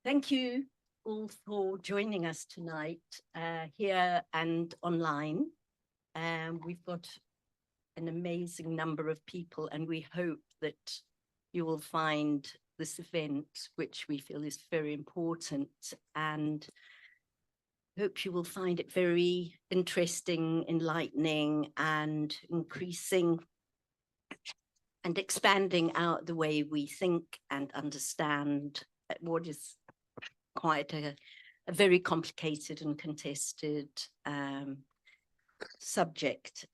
Thank you all for joining us tonight here and online. We've got an amazing number of people, and we hope that you will find this event, which we feel is very important, and hope you will find it very interesting, enlightening, and increasing and expanding out the way we think and understand what is quite a very complicated and contested subject.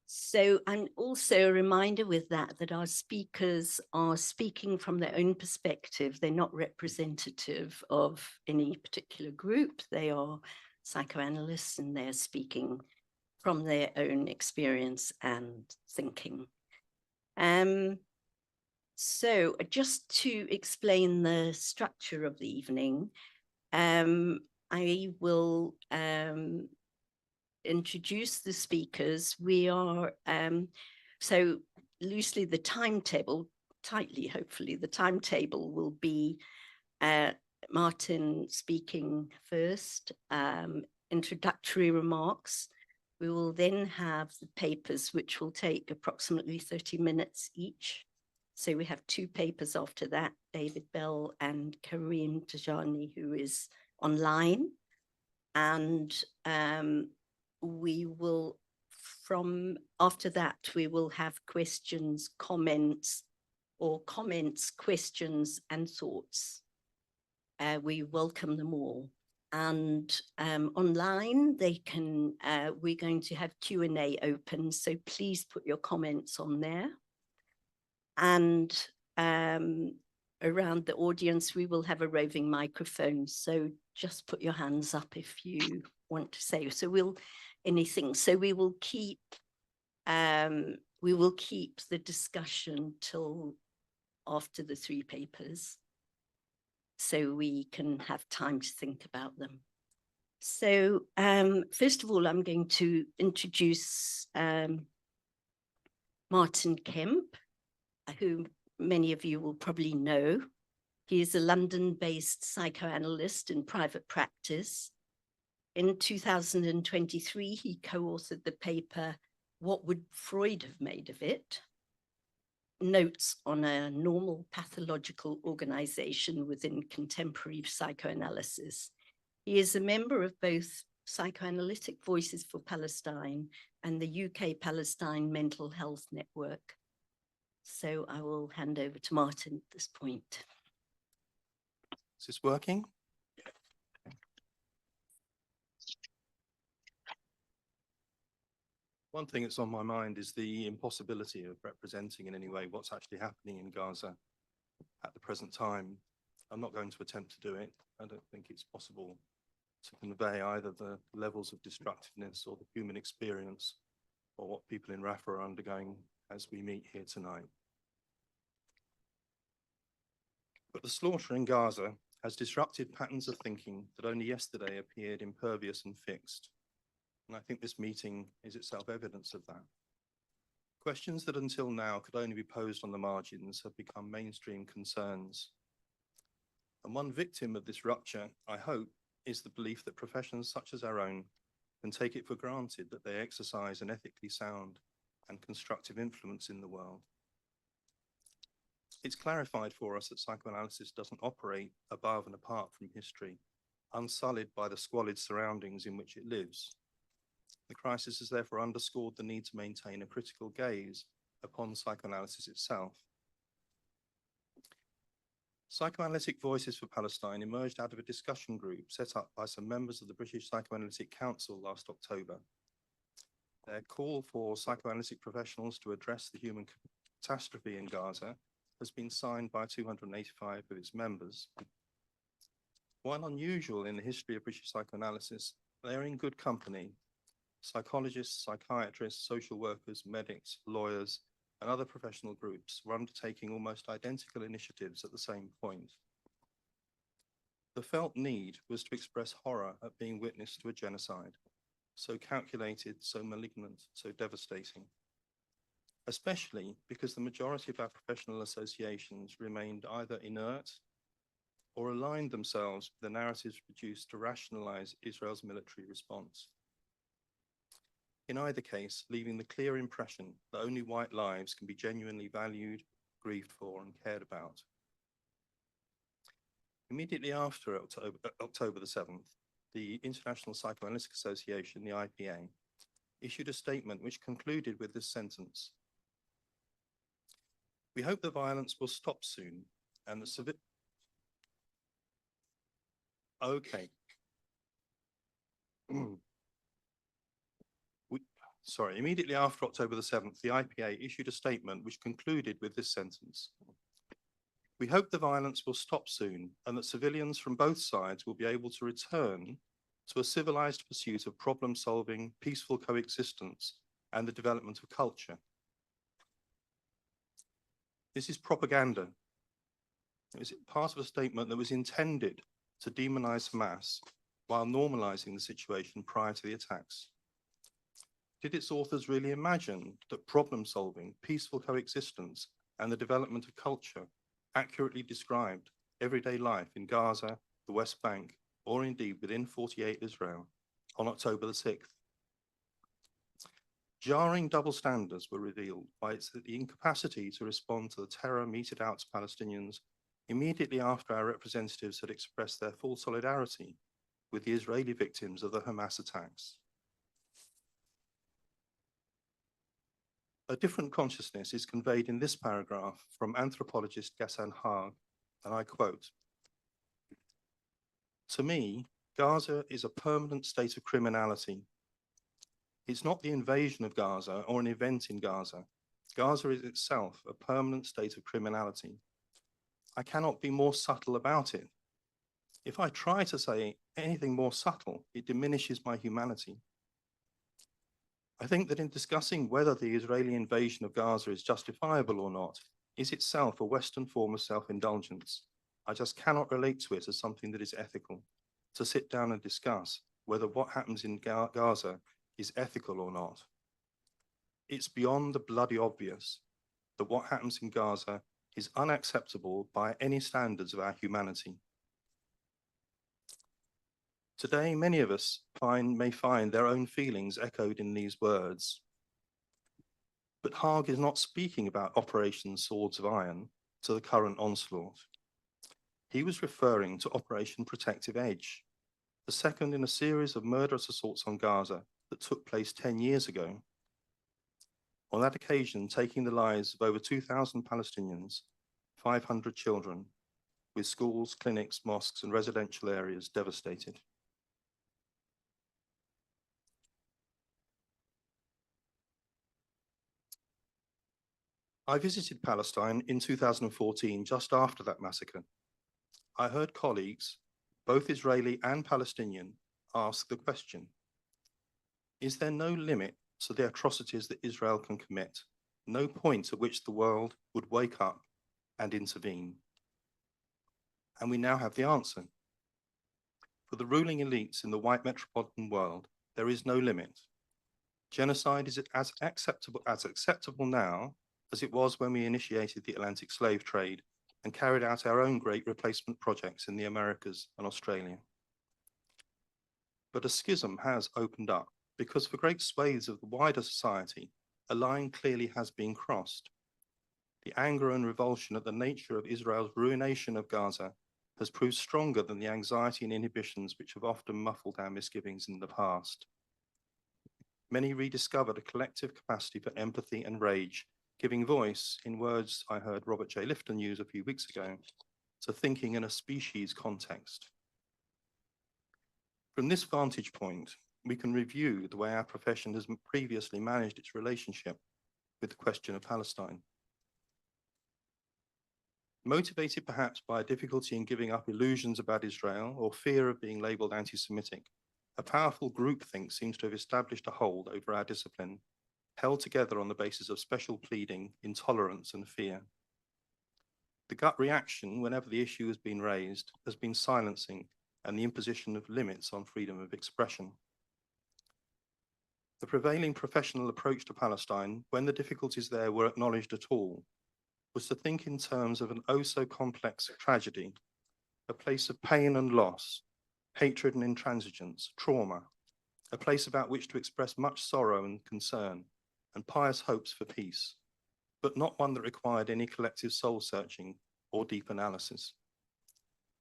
So, and also a reminder with that our speakers are speaking from their own perspective. They're not representative of any particular group. They are psychoanalysts, and they're speaking from their own experience and thinking. So just to explain the structure of the evening, I will introduce the speakers. We are, so loosely the timetable, tightly hopefully, the timetable will be Martin speaking first, introductory remarks. We will then have the papers, which will take approximately 30 minutes each. So we have two papers after that, David Bell and Kareem Tajani, who is online. And we will, from after that, we will have questions, comments, or comments, questions, and thoughts. We welcome them all. And online, they can, we're going to have Q&A open, so please put your comments on there. And around the audience, we will have a roving microphone. So just put your hands up if you want to say. So anything. So we will keep the discussion till after the three papers, so we can have time to think about them. So first of all, I'm going to introduce Martin Kemp, who many of you will probably know. He is a London-based psychoanalyst in private practice. In 2023, he co-authored the paper, What Would Freud Have Made of It? Notes on a normal pathological organization within contemporary psychoanalysis. He is a member of both Psychoanalytic Voices for Palestine and the UK-Palestine Mental Health Network. So I will hand over to Martin at this point. Is this working? One thing that's on my mind is the impossibility of representing in any way what's actually happening in Gaza at the present time. I'm not going to attempt to do it. I don't think it's possible to convey either the levels of destructiveness or the human experience or what people in Rafah are undergoing as we meet here tonight. But the slaughter in Gaza has disrupted patterns of thinking that only yesterday appeared impervious and fixed. And I think this meeting is itself evidence of that. Questions that until now could only be posed on the margins have become mainstream concerns. And one victim of this rupture, I hope, is the belief that professions such as our own can take it for granted that they exercise an ethically sound and constructive influence in the world. It's clarified for us that psychoanalysis doesn't operate above and apart from history, unsullied by the squalid surroundings in which it lives. The crisis has therefore underscored the need to maintain a critical gaze upon psychoanalysis itself. Psychoanalytic Voices for Palestine emerged out of a discussion group set up by some members of the British Psychoanalytic Council last October. Their call for psychoanalytic professionals to address the human catastrophe in Gaza has been signed by 285 of its members. While unusual in the history of British psychoanalysis, they are in good company. Psychologists, psychiatrists, social workers, medics, lawyers, and other professional groups were undertaking almost identical initiatives at the same point. The felt need was to express horror at being witness to a genocide, so calculated, so malignant, so devastating, especially because the majority of our professional associations remained either inert or aligned themselves with the narratives produced to rationalize Israel's military response. In either case, leaving the clear impression that only white lives can be genuinely valued, grieved for, and cared about. Immediately after October the 7th, the International Psychoanalytic Association, the IPA, issued a statement which concluded with this sentence: "We hope the violence will stop soon and the civil..." Okay. Immediately after October the 7th, the IPA issued a statement which concluded with this sentence: "We hope the violence will stop soon and that civilians from both sides will be able to return to a civilized pursuit of problem-solving, peaceful coexistence, and the development of culture." This is propaganda. It was part of a statement that was intended to demonize Hamas while normalizing the situation prior to the attacks. Did its authors really imagine that problem-solving, peaceful coexistence, and the development of culture accurately described everyday life in Gaza, the West Bank, or indeed within 48 Israel on October the 6th? Jarring double standards were revealed by the incapacity to respond to the terror meted out to Palestinians immediately after our representatives had expressed their full solidarity with the Israeli victims of the Hamas attacks. A different consciousness is conveyed in this paragraph from anthropologist Ghassan Haag, and I quote, "To me, Gaza is a permanent state of criminality. It's not the invasion of Gaza or an event in Gaza. Gaza is itself a permanent state of criminality. I cannot be more subtle about it. If I try to say anything more subtle, it diminishes my humanity. I think that in discussing whether the Israeli invasion of Gaza is justifiable or not is itself a Western form of self-indulgence. I just cannot relate to it as something that is ethical, to sit down and discuss whether what happens in Gaza is ethical or not. It's beyond the bloody obvious that what happens in Gaza is unacceptable by any standards of our humanity." Today, many of us may find their own feelings echoed in these words. But Haag is not speaking about Operation Swords of Iron to the current onslaught. He was referring to Operation Protective Edge, the second in a series of murderous assaults on Gaza that took place 10 years ago. On that occasion, taking the lives of over 2,000 Palestinians, 500 children, with schools, clinics, mosques, and residential areas devastated. I visited Palestine in 2014, just after that massacre. I heard colleagues, both Israeli and Palestinian, ask the question: is there no limit to the atrocities that Israel can commit? No point at which the world would wake up and intervene? And we now have the answer. For the ruling elites in the white metropolitan world, there is no limit. Genocide is as acceptable now as it was when we initiated the Atlantic slave trade and carried out our own great replacement projects in the Americas and Australia. But a schism has opened up because for great swathes of the wider society, a line clearly has been crossed. The anger and revulsion at the nature of Israel's ruination of Gaza has proved stronger than the anxiety and inhibitions which have often muffled our misgivings in the past. Many rediscovered a collective capacity for empathy and rage, giving voice, in words I heard Robert J. Lifton use a few weeks ago, to thinking in a species context. From this vantage point, we can review the way our profession has previously managed its relationship with the question of Palestine. Motivated perhaps by a difficulty in giving up illusions about Israel or fear of being labeled anti-Semitic, a powerful groupthink seems to have established a hold over our discipline, held together on the basis of special pleading, intolerance, and fear. The gut reaction, whenever the issue has been raised, has been silencing and the imposition of limits on freedom of expression. The prevailing professional approach to Palestine, when the difficulties there were acknowledged at all, was to think in terms of an oh-so-complex tragedy a place of pain and loss, hatred and intransigence, trauma, a place about which to express much sorrow and concern, and pious hopes for peace, but not one that required any collective soul searching or deep analysis.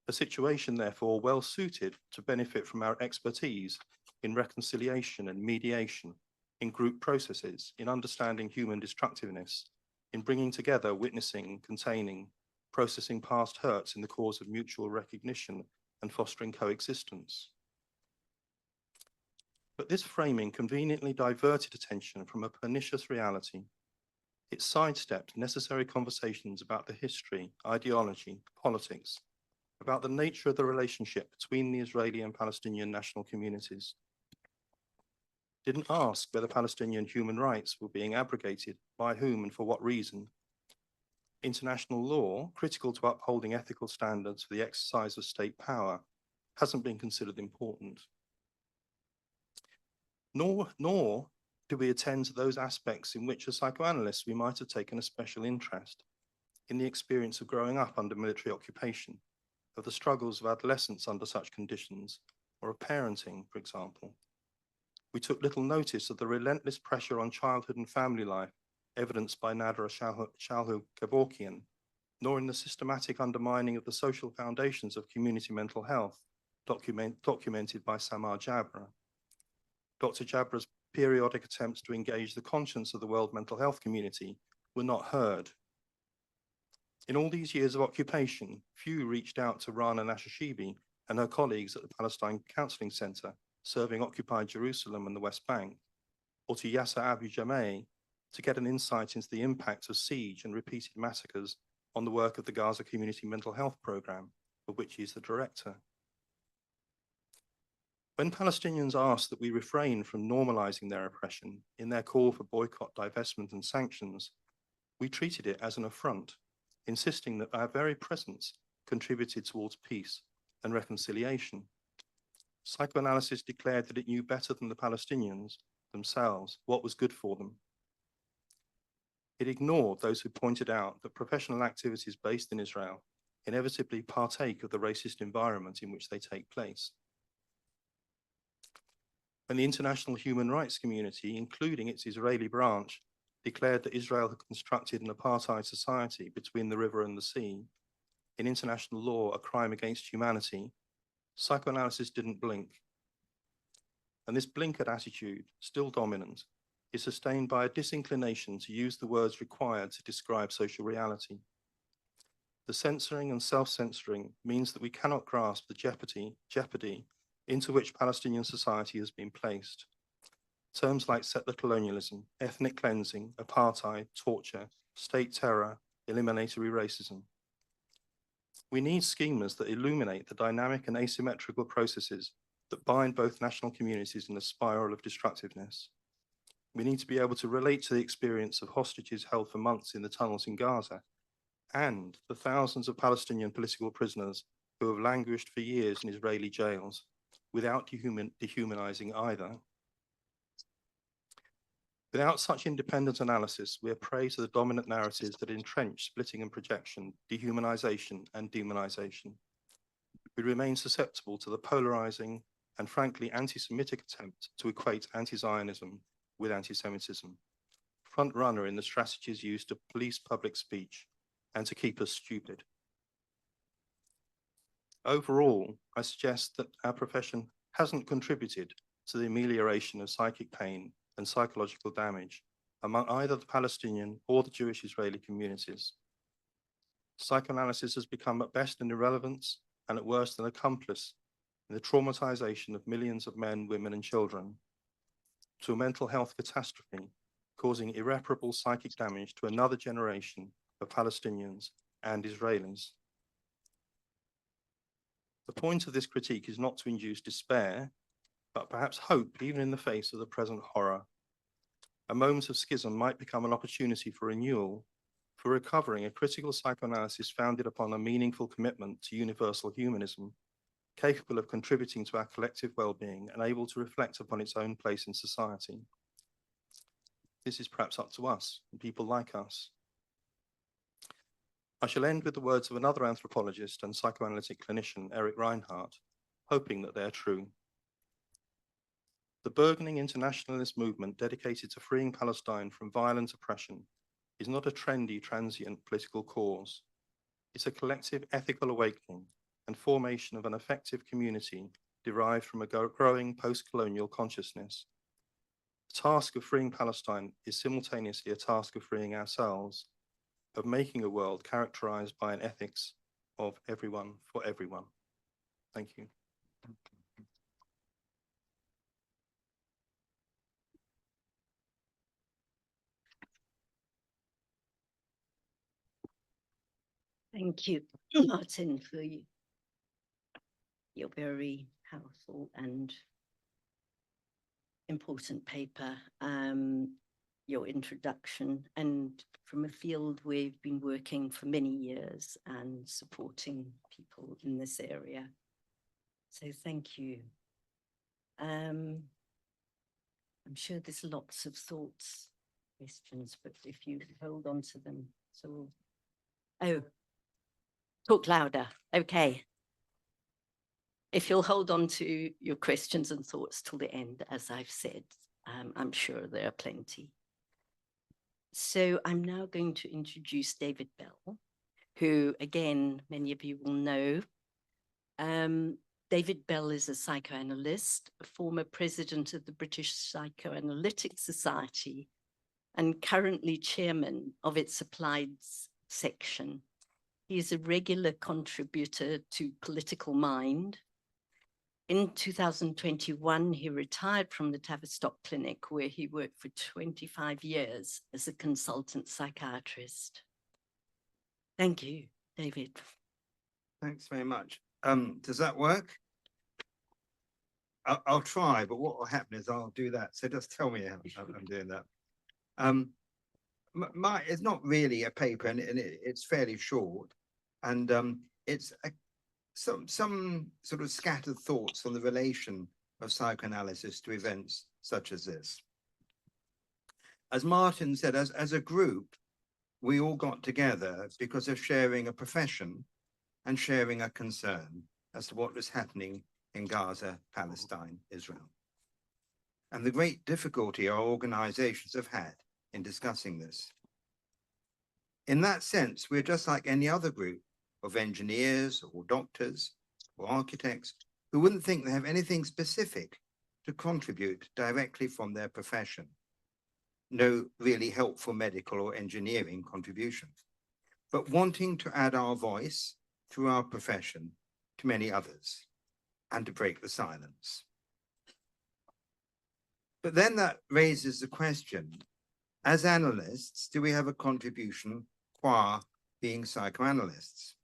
A situation, therefore, well suited to benefit from our expertise in reconciliation and mediation, in group processes, in understanding human destructiveness, in bringing together, witnessing, containing, processing past hurts in the cause of mutual recognition and fostering coexistence. But this framing conveniently diverted attention from a pernicious reality. It sidestepped necessary conversations about the history, ideology, politics, about the nature of the relationship between the Israeli and Palestinian national communities. Didn't ask whether Palestinian human rights were being abrogated, by whom and for what reason. International law, critical to upholding ethical standards for the exercise of state power, hasn't been considered important. Nor do we attend to those aspects in which as psychoanalysts we might have taken a special interest, in the experience of growing up under military occupation, of the struggles of adolescence under such conditions, or of parenting, for example. We took little notice of the relentless pressure on childhood and family life evidenced by Nadra Shalhu-Kevorkian, nor in the systematic undermining of the social foundations of community mental health documented by Samar Jabra. Dr. Jabra's periodic attempts to engage the conscience of the world mental health community were not heard. In all these years of occupation, few reached out to Rana Nashashibi and her colleagues at the Palestine Counseling Center, serving occupied Jerusalem and the West Bank, or to Yasser Abu Jameh to get an insight into the impact of siege and repeated massacres on the work of the Gaza Community Mental Health Program, of which he is the director. When Palestinians asked that we refrain from normalizing their oppression in their call for boycott, divestment, and sanctions, we treated it as an affront, insisting that our very presence contributed towards peace and reconciliation. Psychoanalysis declared that it knew better than the Palestinians themselves what was good for them. It ignored those who pointed out that professional activities based in Israel inevitably partake of the racist environment in which they take place. When the international human rights community, including its Israeli branch, declared that Israel had constructed an apartheid society between the river and the sea, in international law a crime against humanity, psychoanalysis didn't blink. And this blinkered attitude, still dominant, is sustained by a disinclination to use the words required to describe social reality. The censoring and self-censoring means that we cannot grasp the jeopardy into which Palestinian society has been placed. Terms like settler colonialism, ethnic cleansing, apartheid, torture, state terror, eliminatory racism. We need schemas that illuminate the dynamic and asymmetrical processes that bind both national communities in a spiral of destructiveness. We need to be able to relate to the experience of hostages held for months in the tunnels in Gaza and the thousands of Palestinian political prisoners who have languished for years in Israeli jails without dehumanizing either. Without such independent analysis, we are prey to the dominant narratives that entrench splitting and projection, dehumanization and demonization. We remain susceptible to the polarizing and frankly anti-Semitic attempt to equate anti-Zionism with anti-Semitism, front runner in the strategies used to police public speech and to keep us stupid. Overall, I suggest that our profession hasn't contributed to the amelioration of psychic pain and psychological damage among either the Palestinian or the Jewish Israeli communities. Psychoanalysis has become at best an irrelevance and at worst an accomplice in the traumatization of millions of men, women, and children, to a mental health catastrophe causing irreparable psychic damage to another generation of Palestinians and Israelis. The point of this critique is not to induce despair, but perhaps hope even in the face of the present horror. A moment of schism might become an opportunity for renewal, for recovering a critical psychoanalysis founded upon a meaningful commitment to universal humanism, capable of contributing to our collective well-being and able to reflect upon its own place in society. This is perhaps up to us and people like us. I shall end with the words of another anthropologist and psychoanalytic clinician, Eric Reinhardt, hoping that they are true. The burgeoning internationalist movement dedicated to freeing Palestine from violent oppression is not a trendy, transient political cause. It's a collective ethical awakening and formation of an effective community derived from a growing post-colonial consciousness. The task of freeing Palestine is simultaneously a task of freeing ourselves, of making a world characterized by an ethics of everyone for everyone. Thank you. Thank you, Martin, for your very powerful and important paper, your introduction, and from a field we've been working for many years and supporting people in this area. So thank you. I'm sure there's lots of thoughts, questions, but if you hold on to them, so oh, talk louder. Okay. If you'll hold on to your questions and thoughts till the end, as I've said, I'm sure there are plenty. So I'm now going to introduce David Bell, who, again, many of you will know. David Bell is a psychoanalyst, a former president of the British Psychoanalytic Society, and currently chairman of its applied section. He is a regular contributor to Political Mind. In 2021, he retired from the Tavistock Clinic, where he worked for 25 years as a consultant psychiatrist. Thank you, David. Thanks very much. Does that work? I'll try, but what will happen is I'll do that. So just tell me how I'm doing that. It's not really a paper, and it's fairly short, and it's some sort of scattered thoughts on the relation of psychoanalysis to events such as this. As Martin said, as a group, we all got together because of sharing a profession and sharing a concern as to what was happening in Gaza, Palestine, Israel, and the great difficulty our organizations have had in discussing this. In that sense, we're just like any other group of engineers or doctors or architects who wouldn't think they have anything specific to contribute directly from their profession. No really helpful medical or engineering contribution, but wanting to add our voice through our profession to many others and to break the silence. But then that raises the question, as analysts, do we have a contribution qua being psychoanalysts?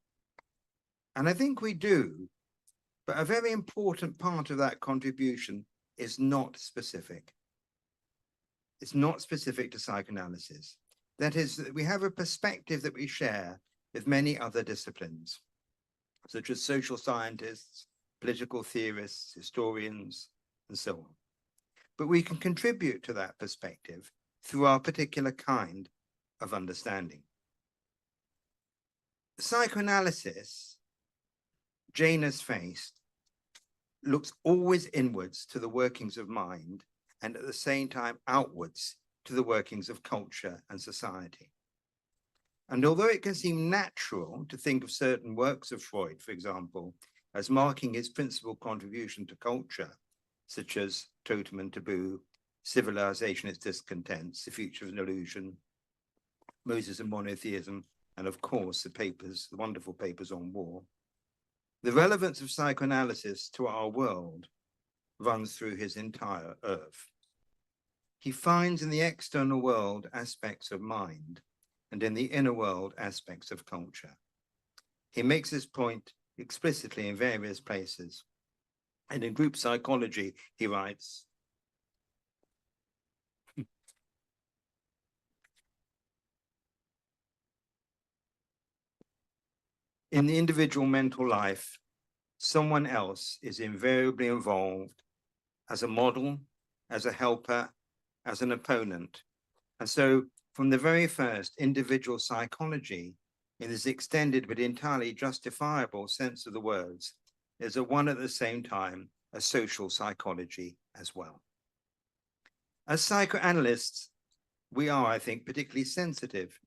And I think we do, but a very important part of that contribution is not specific. It's not specific to psychoanalysis. That is, that we have a perspective that we share with many other disciplines, such as social scientists, political theorists, historians, and so on. But we can contribute to that perspective through our particular kind of understanding. Psychoanalysis, Jane has faced, looks always inwards to the workings of mind and at the same time outwards to the workings of culture and society. And although it can seem natural to think of certain works of Freud, for example, as marking his principal contribution to culture, such as Totem and Taboo, Civilization, Its Discontents, The Future of an Illusion, Moses and Monotheism, and of course the wonderful papers on war, the relevance of psychoanalysis to our world runs through his entire oeuvre. He finds in the external world aspects of mind, and in the inner world aspects of culture. He makes this point explicitly in various places. And in group psychology, he writes, in the individual mental life, someone else is invariably involved as a model, as a helper, as an opponent. And so from the very first, individual psychology in this extended but entirely justifiable sense of the words, is a one at the same time a social psychology as well. As psychoanalysts, we are, I think, particularly sensitive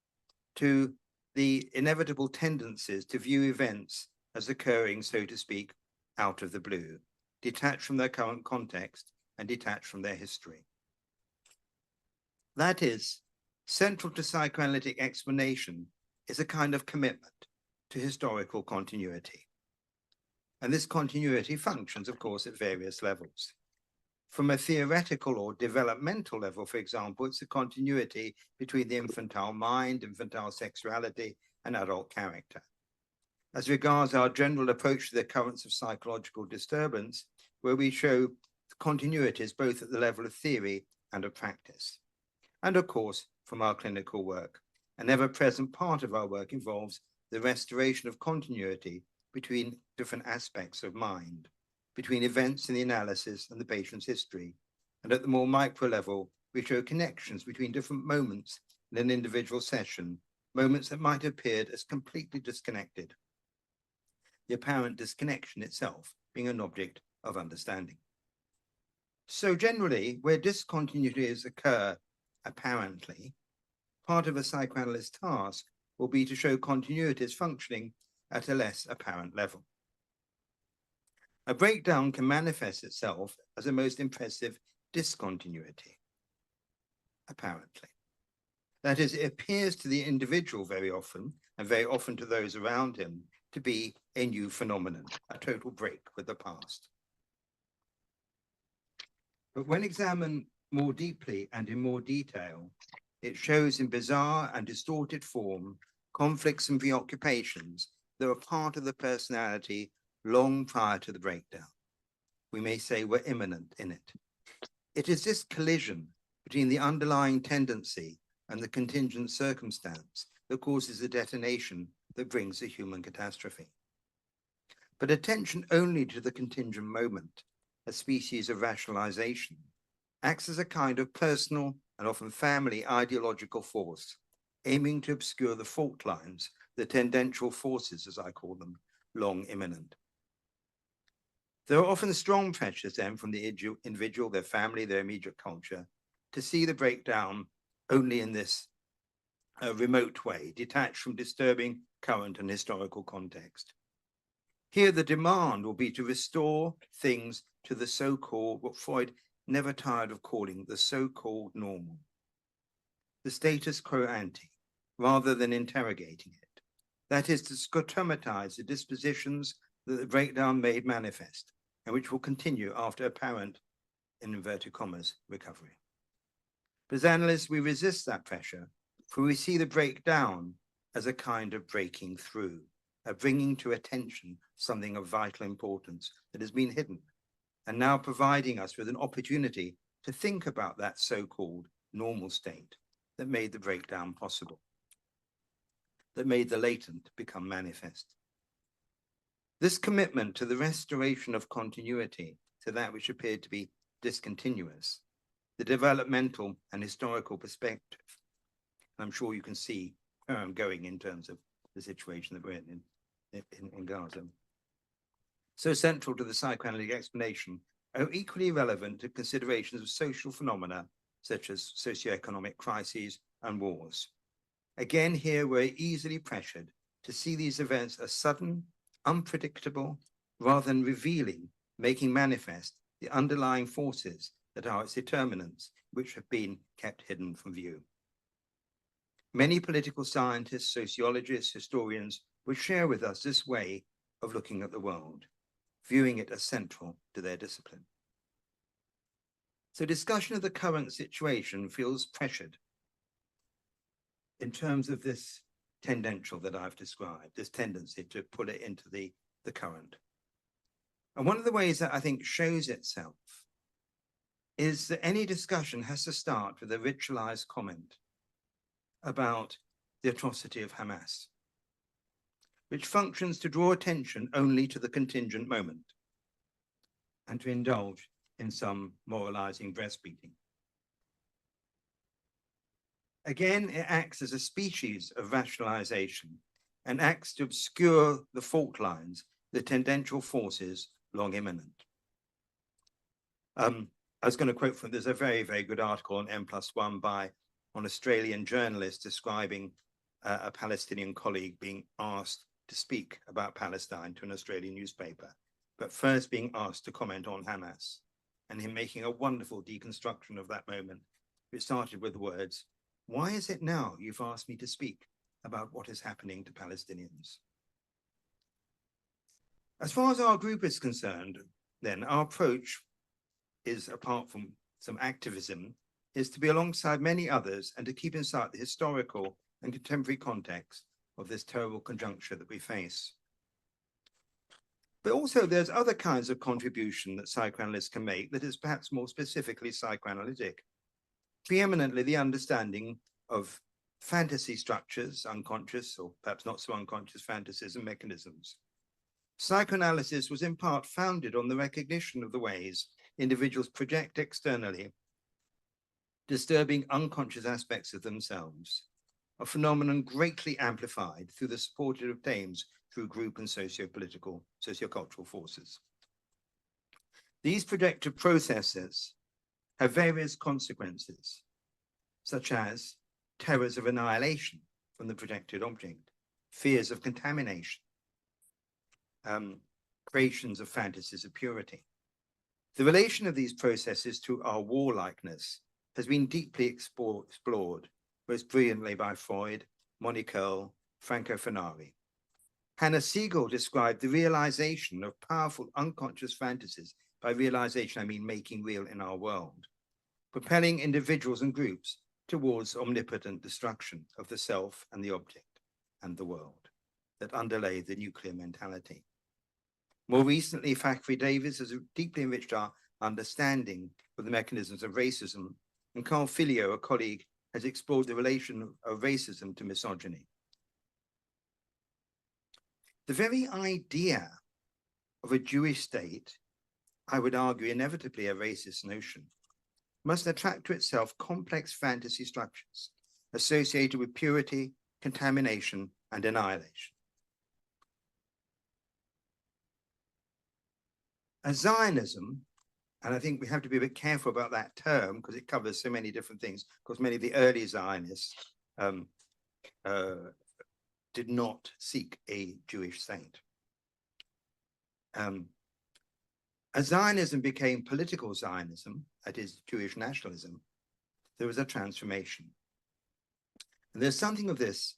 to the inevitable tendencies to view events as occurring, so to speak, out of the blue, detached from their current context and detached from their history. That is, central to psychoanalytic explanation is a kind of commitment to historical continuity. And this continuity functions, of course, at various levels. From a theoretical or developmental level, for example, it's a continuity between the infantile mind, infantile sexuality, and adult character. As regards our general approach to the occurrence of psychological disturbance, where we show continuities both at the level of theory and of practice. And of course, from our clinical work, an ever-present part of our work involves the restoration of continuity between different aspects of mind, between events in the analysis and the patient's history. And at the more micro level, we show connections between different moments in an individual session, moments that might have appeared as completely disconnected. The apparent disconnection itself being an object of understanding. So generally, where discontinuities occur apparently, part of a psychoanalyst's task will be to show continuities functioning at a less apparent level. A breakdown can manifest itself as a most impressive discontinuity, apparently. That is, it appears to the individual very often, and very often to those around him, to be a new phenomenon, a total break with the past. But when examined more deeply and in more detail, it shows in bizarre and distorted form conflicts and preoccupations that were part of the personality long prior to the breakdown. We may say were immanent in it. It is this collision between the underlying tendency and the contingent circumstance that causes the detonation that brings a human catastrophe. But attention only to the contingent moment, a species of rationalization, acts as a kind of personal and often family ideological force, aiming to obscure the fault lines, the tendential forces, as I call them, long imminent. There are often strong pressures then from the individual, their family, their immediate culture, to see the breakdown only in this remote way, detached from disturbing current and historical context. Here, the demand will be to restore things to the so-called, what Freud never tired of calling the so-called normal, the status quo ante, rather than interrogating it. That is to scottomatize the dispositions that the breakdown made manifest, and which will continue after apparent, in inverted commas, recovery. But as analysts, we resist that pressure, for we see the breakdown as a kind of breaking through, a bringing to attention something of vital importance that has been hidden, and now providing us with an opportunity to think about that so-called normal state that made the breakdown possible, that made the latent become manifest. This commitment to the restoration of continuity to that which appeared to be discontinuous, the developmental and historical perspective, and I'm sure you can see where I'm going in terms of the situation that we're in Gaza. So central to the psychoanalytic explanation are equally relevant to considerations of social phenomena such as socioeconomic crises and wars. Again, here we're easily pressured to see these events as sudden, unpredictable, rather than revealing, making manifest the underlying forces that are its determinants, which have been kept hidden from view. Many political scientists, sociologists, historians would share with us this way of looking at the world, viewing it as central to their discipline. So discussion of the current situation feels pressured in terms of this tendential that I've described, this tendency to put it into the current. And one of the ways that I think shows itself is that any discussion has to start with a ritualized comment about the atrocity of Hamas, which functions to draw attention only to the contingent moment and to indulge in some moralizing breastbeating. Again, it acts as a species of rationalization, and acts to obscure the fault lines, the tendential forces long imminent. I was going to quote from, there's a very, very good article on N+1 by an Australian journalist describing a Palestinian colleague being asked to speak about Palestine to an Australian newspaper, but first being asked to comment on Hamas, and him making a wonderful deconstruction of that moment. It started with the words, "Why is it now you've asked me to speak about what is happening to Palestinians?" As far as our group is concerned, then our approach is, apart from some activism, is to be alongside many others and to keep in sight the historical and contemporary context of this terrible conjuncture that we face. But also there's other kinds of contribution that psychoanalysts can make that is perhaps more specifically psychoanalytic. Preeminently the understanding of fantasy structures, unconscious or perhaps not so unconscious fantasies and mechanisms. Psychoanalysis was in part founded on the recognition of the ways individuals project externally disturbing unconscious aspects of themselves, a phenomenon greatly amplified through the support it obtains through group and socio-political, socio-cultural forces. These projective processes have various consequences, such as terrors of annihilation from the projected object, fears of contamination, creations of fantasies of purity. The relation of these processes to our warlikeness has been deeply explored, most brilliantly by Freud, Monique Earle, Franco Fenari. Hannah Siegel described the realization of powerful unconscious fantasies. By realization, I mean making real in our world, propelling individuals and groups towards omnipotent destruction of the self and the object and the world that underlay the nuclear mentality. More recently, Fakhri Davis has deeply enriched our understanding of the mechanisms of racism, and Carl Filio, a colleague, has explored the relation of racism to misogyny. The very idea of a Jewish state, I would argue inevitably a racist notion, must attract to itself complex fantasy structures associated with purity, contamination, and annihilation. As Zionism, and I think we have to be a bit careful about that term because it covers so many different things, because many of the early Zionists did not seek a Jewish state. As Zionism became political Zionism, that is Jewish nationalism, there was a transformation. And there's something of this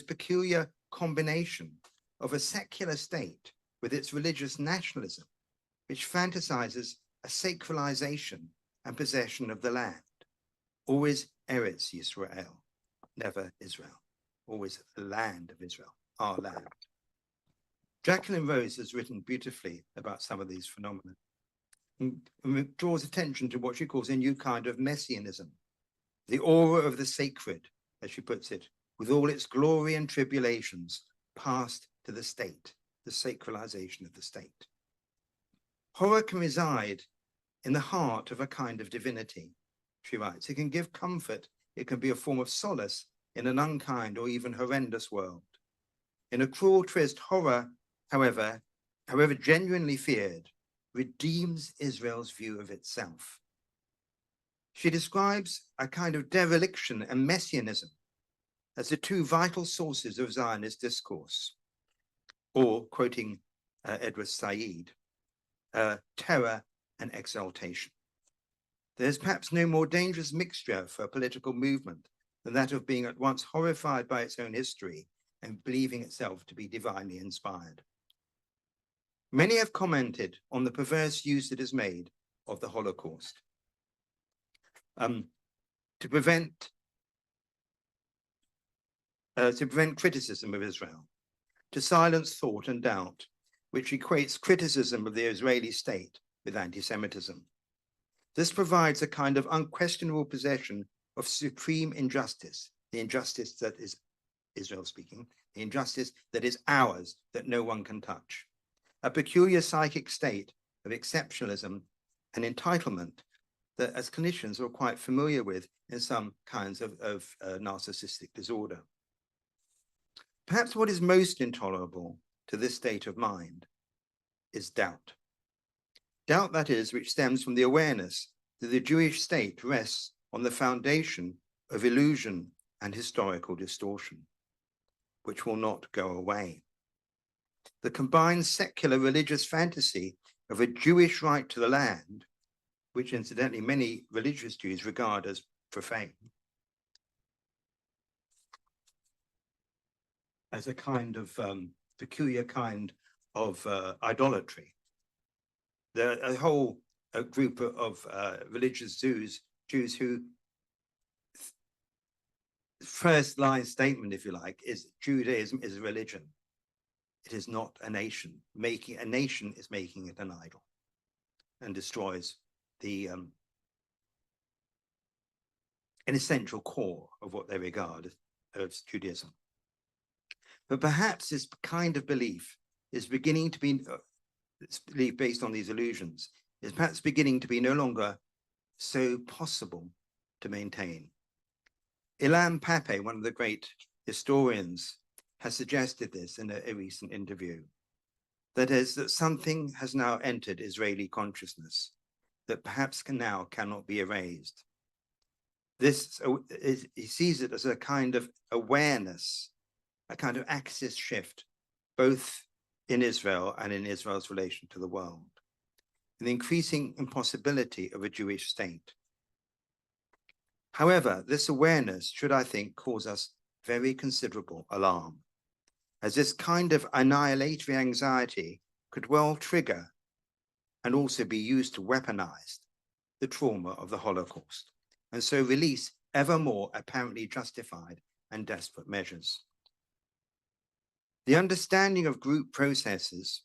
peculiar combination of a secular state with its religious nationalism, which fantasizes a sacralization and possession of the land. Always Eretz Yisrael, never Israel. Always the land of Israel, our land. Jacqueline Rose has written beautifully about some of these phenomena and draws attention to what she calls a new kind of messianism, the aura of the sacred, as she puts it, with all its glory and tribulations passed to the state, the sacralization of the state. Horror can reside in the heart of a kind of divinity, she writes. It can give comfort, it can be a form of solace in an unkind or even horrendous world. In a cruel twist, horror, however genuinely feared, redeems Israel's view of itself. She describes a kind of dereliction and messianism as the two vital sources of Zionist discourse, or, quoting Edward Said, terror and exaltation. There's perhaps no more dangerous mixture for a political movement than that of being at once horrified by its own history and believing itself to be divinely inspired. Many have commented on the perverse use that is made of the Holocaust to prevent criticism of Israel, to silence thought and doubt, which equates criticism of the Israeli state with anti-Semitism. This provides a kind of unquestionable possession of supreme injustice, the injustice that is Israel speaking, the injustice that is ours, that no one can touch. A peculiar psychic state of exceptionalism and entitlement that as clinicians are quite familiar with in some kinds of narcissistic disorder. Perhaps what is most intolerable to this state of mind is doubt. Doubt, that is, which stems from the awareness that the Jewish state rests on the foundation of illusion and historical distortion, which will not go away. The combined secular religious fantasy of a Jewish right to the land, which incidentally many religious Jews regard as profane, as a kind of peculiar kind of idolatry. There are a whole group of religious Jews who first line statement, if you like, is Judaism is a religion. It is not a nation. Making a nation is making it an idol and destroys the an essential core of what they regard as Judaism. But perhaps this kind of belief is beginning to be, belief based on these illusions, is perhaps beginning to be no longer so possible to maintain. Ilan Pappé, one of the great historians, has suggested this in a recent interview. That is, that something has now entered Israeli consciousness that perhaps cannot be erased. This he sees it as a kind of awareness, a kind of axis shift, both in Israel and in Israel's relation to the world, an increasing impossibility of a Jewish state. However, this awareness should, I think, cause us very considerable alarm, as this kind of annihilatory anxiety could well trigger and also be used to weaponize the trauma of the Holocaust, and so release ever more apparently justified and desperate measures. The understanding of group processes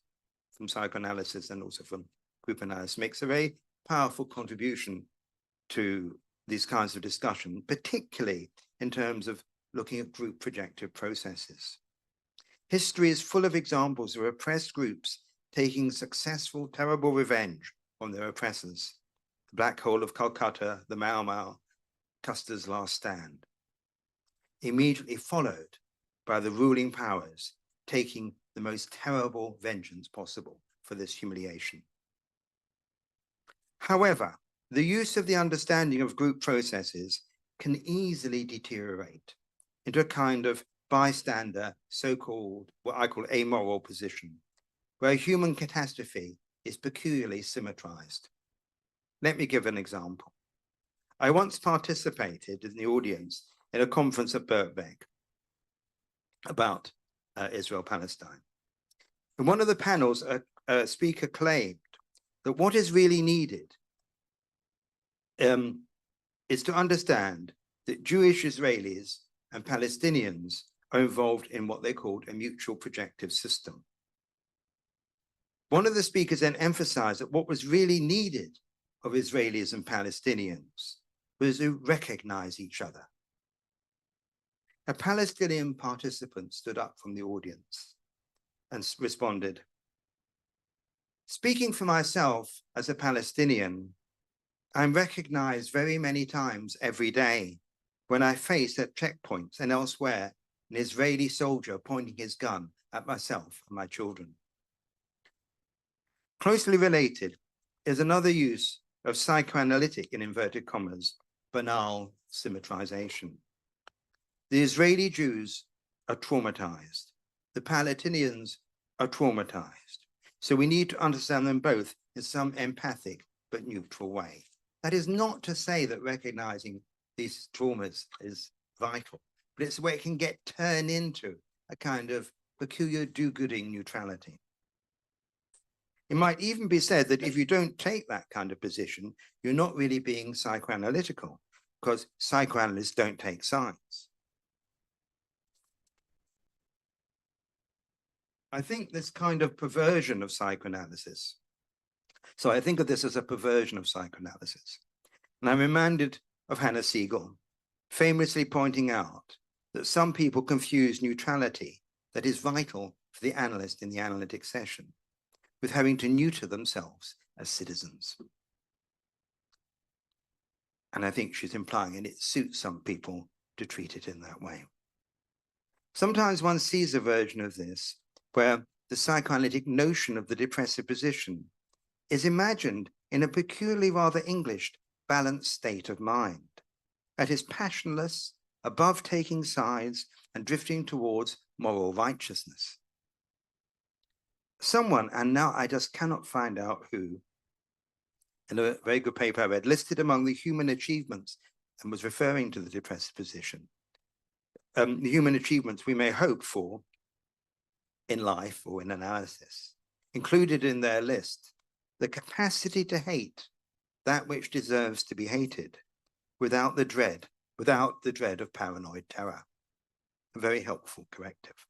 from psychoanalysis and also from group analysis makes a very powerful contribution to these kinds of discussion, particularly in terms of looking at group projective processes. History is full of examples of oppressed groups taking successful, terrible revenge on their oppressors. The Black Hole of Calcutta, the Mau Mau, Custer's Last Stand, immediately followed by the ruling powers taking the most terrible vengeance possible for this humiliation. However, the use of the understanding of group processes can easily deteriorate into a kind of bystander, so-called, what I call amoral position, where human catastrophe is peculiarly symmetrized. Let me give an example. I once participated in the audience in a conference at Birkbeck about Israel-Palestine. In one of the panels, a speaker claimed that what is really needed is to understand that Jewish Israelis and Palestinians are involved in what they called a mutual projective system. One of the speakers then emphasized that what was really needed of Israelis and Palestinians was to recognize each other. A Palestinian participant stood up from the audience and responded, "Speaking for myself as a Palestinian, I'm recognized very many times every day when I face at checkpoints and elsewhere an Israeli soldier pointing his gun at myself and my children." Closely related is another use of psychoanalytic, in inverted commas, banal symmetrization. The Israeli Jews are traumatized. The Palestinians are traumatized. So we need to understand them both in some empathic but neutral way. That is not to say that recognizing these traumas is vital, but it's where it can get turned into a kind of peculiar do-gooding neutrality. It might even be said that if you don't take that kind of position, you're not really being psychoanalytical, because psychoanalysts don't take sides. I think this kind of perversion of psychoanalysis, so I think of this as a perversion of psychoanalysis. And I'm reminded of Hannah Siegel, famously pointing out that some people confuse neutrality that is vital for the analyst in the analytic session with having to neuter themselves as citizens. And I think she's implying, and it suits some people to treat it in that way. Sometimes one sees a version of this where the psychoanalytic notion of the depressive position is imagined in a peculiarly rather English balanced state of mind. That is passionless, above taking sides and drifting towards moral righteousness. Someone, and now I just cannot find out who, in a very good paper I read, listed among the human achievements and was referring to the depressive position. The human achievements we may hope for in life or in analysis, included in their list, the capacity to hate that which deserves to be hated without the dread of paranoid terror. A very helpful corrective.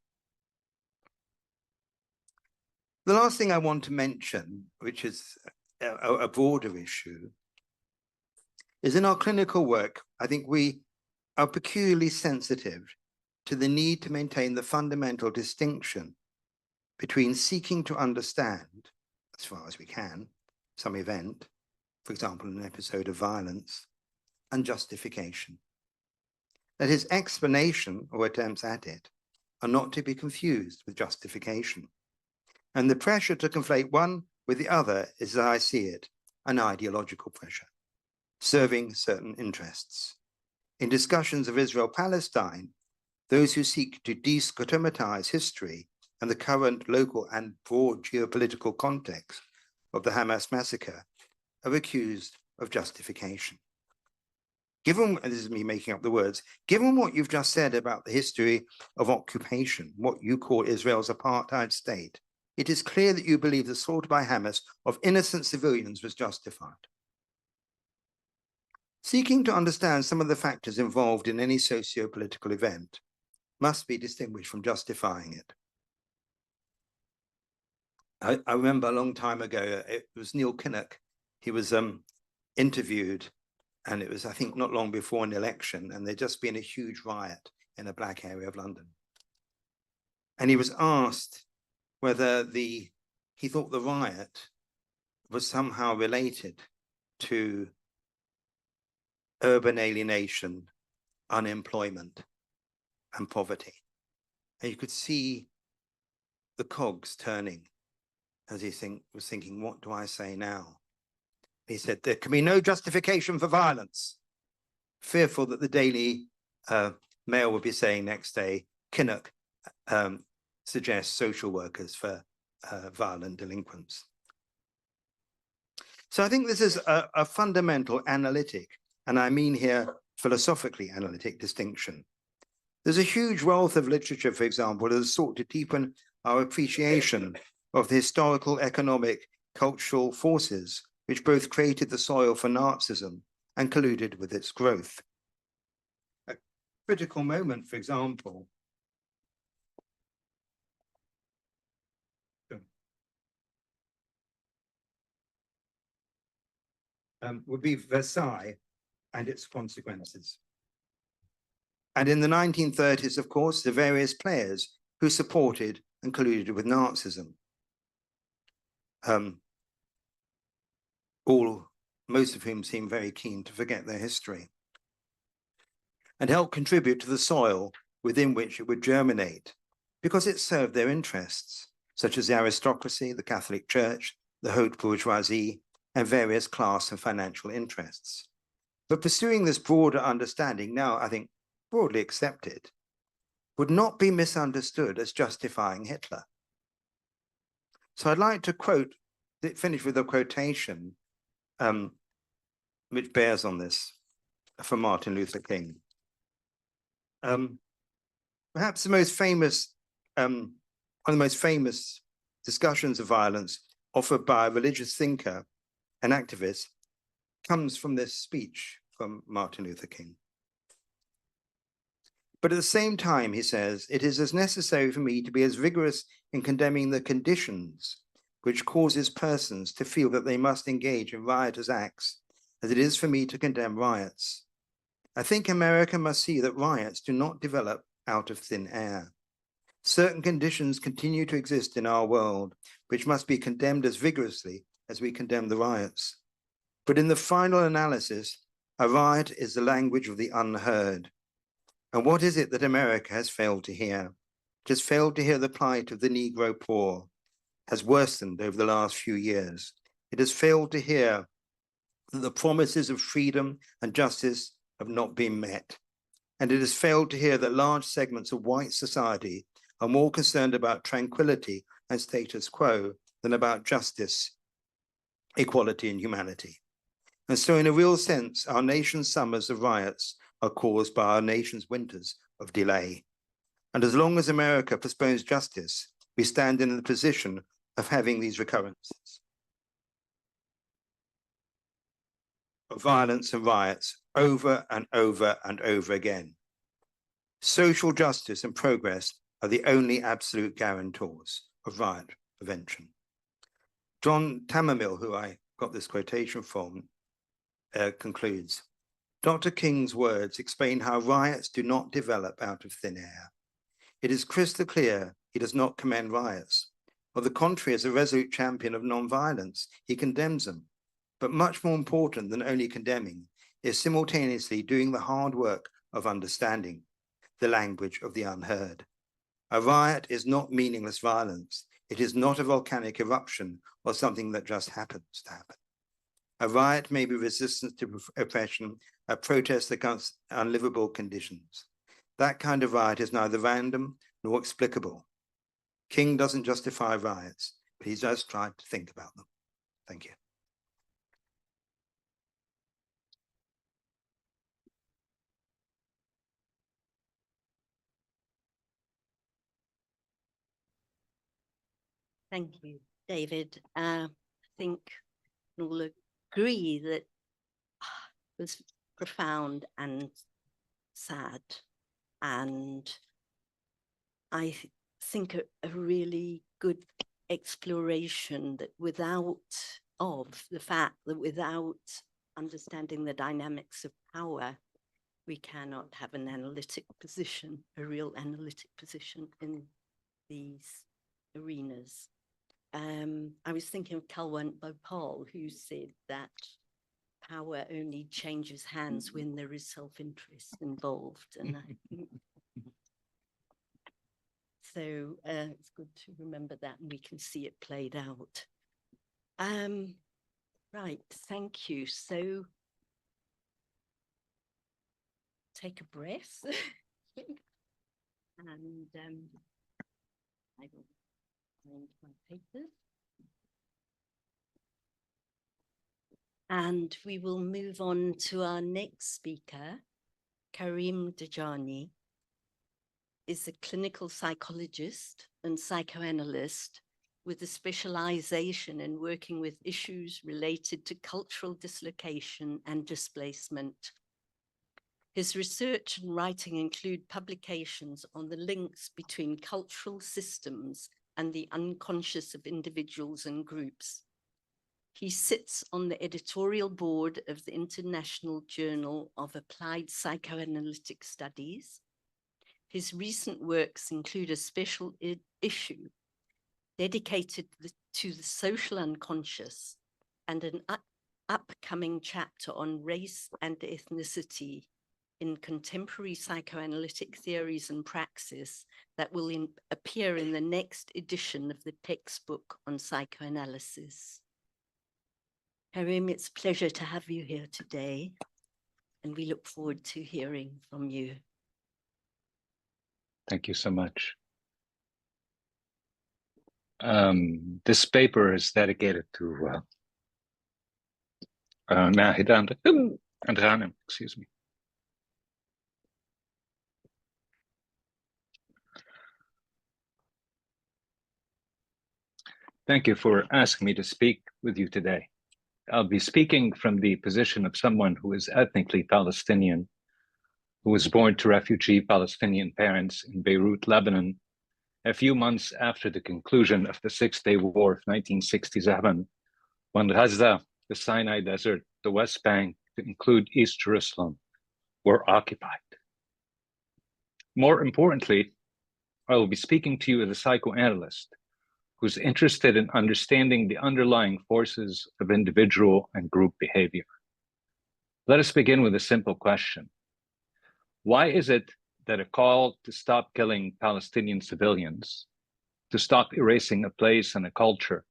The last thing I want to mention, which is a broader issue, is in our clinical work, I think we are peculiarly sensitive to the need to maintain the fundamental distinction between seeking to understand, as far as we can, some event, for example, an episode of violence, and justification. That is, explanation or attempts at it are not to be confused with justification. And the pressure to conflate one with the other is, as I see it, an ideological pressure, serving certain interests. In discussions of Israel-Palestine, those who seek to descotomatize history and the current local and broad geopolitical context of the Hamas massacre are accused of justification. Given, and this is me making up the words, given what you've just said about the history of occupation, what you call Israel's apartheid state, it is clear that you believe the slaughter by Hamas of innocent civilians was justified. Seeking to understand some of the factors involved in any socio-political event must be distinguished from justifying it. I remember a long time ago, it was Neil Kinnock. He was interviewed, and it was, I think, not long before an election, and there'd just been a huge riot in a black area of London. And he was asked whether he thought the riot was somehow related to urban alienation, unemployment, and poverty. And you could see the cogs turning as he was thinking, what do I say now? He said, there can be no justification for violence, fearful that the Daily Mail would be saying next day, Kinnock suggests social workers for violent delinquents. So I think this is a fundamental analytic, and I mean here philosophically analytic distinction. There's a huge wealth of literature, for example, that has sought to deepen our appreciation of the historical, economic, cultural forces which both created the soil for Nazism and colluded with its growth. A critical moment, for example, would be Versailles and its consequences. And in the 1930s, of course, the various players who supported and colluded with Nazism. Most of whom seem very keen to forget their history and help contribute to the soil within which it would germinate, because it served their interests, such as the aristocracy, the Catholic Church, the haute bourgeoisie, and various class and financial interests. But pursuing this broader understanding, now I think broadly accepted, would not be misunderstood as justifying Hitler. So I'd like to finish with a quotation which bears on this from Martin Luther King. Perhaps the most famous, one of the most famous discussions of violence offered by a religious thinker and activist comes from this speech from Martin Luther King. But at the same time, he says, it is as necessary for me to be as vigorous in condemning the conditions which causes persons to feel that they must engage in riotous acts as it is for me to condemn riots. I think America must see that riots do not develop out of thin air. Certain conditions continue to exist in our world, which must be condemned as vigorously as we condemn the riots. But in the final analysis, a riot is the language of the unheard. And what is it that America has failed to hear? Just failed to hear the plight of the Negro poor has worsened over the last few years. It has failed to hear that the promises of freedom and justice have not been met. And it has failed to hear that large segments of white society are more concerned about tranquility and status quo than about justice, equality, and humanity. And so, in a real sense, our nation's summers of riots are caused by our nation's winters of delay. And as long as America postpones justice, we stand in the position of having these recurrences of violence and riots over and over and over again. Social justice and progress are the only absolute guarantors of riot prevention. John Tamermill, who I got this quotation from, concludes, Dr. King's words explain how riots do not develop out of thin air. It is crystal clear he does not commend riots. On the contrary, as a resolute champion of non-violence, he condemns them. But much more important than only condemning is simultaneously doing the hard work of understanding the language of the unheard. A riot is not meaningless violence. It is not a volcanic eruption or something that just happens to happen. A riot may be resistance to oppression, a protest against unlivable conditions. That kind of riot is neither random nor explicable. King doesn't justify riots, but he does try to think about them. Thank you. Thank you, David. I think we'll agree that it was profound and sad, and I think a really good exploration that without understanding the dynamics of power, we cannot have an analytic position, a real analytic position in these arenas. I was thinking of Kalwant Bhopal, who said that power only changes hands when there is self-interest involved. And I think so it's good to remember that, and we can see it played out. Right, thank you. So take a breath. And I will find my papers. And we will move on to our next speaker. Karim Dajani is a clinical psychologist and psychoanalyst with a specialization in working with issues related to cultural dislocation and displacement. His research and writing include publications on the links between cultural systems and the unconscious of individuals and groups. He sits on the editorial board of the International Journal of Applied Psychoanalytic Studies. His recent works include a special issue dedicated to the social unconscious and an upcoming chapter on race and ethnicity in contemporary psychoanalytic theories and praxis that will appear in the next edition of the textbook on psychoanalysis. Karim, it's a pleasure to have you here today, and we look forward to hearing from you. Thank you so much. This paper is dedicated to Mahida and Ghanem, excuse me. Thank you for asking me to speak with you today. I'll be speaking from the position of someone who is ethnically Palestinian, who was born to refugee Palestinian parents in Beirut, Lebanon, a few months after the conclusion of the Six-Day War of 1967, when Gaza, the Sinai Desert, the West Bank, to include East Jerusalem, were occupied. More importantly, I will be speaking to you as a psychoanalyst who's interested in understanding the underlying forces of individual and group behavior. Let us begin with a simple question. Why is it that a call to stop killing Palestinian civilians, to stop erasing a place and a culture,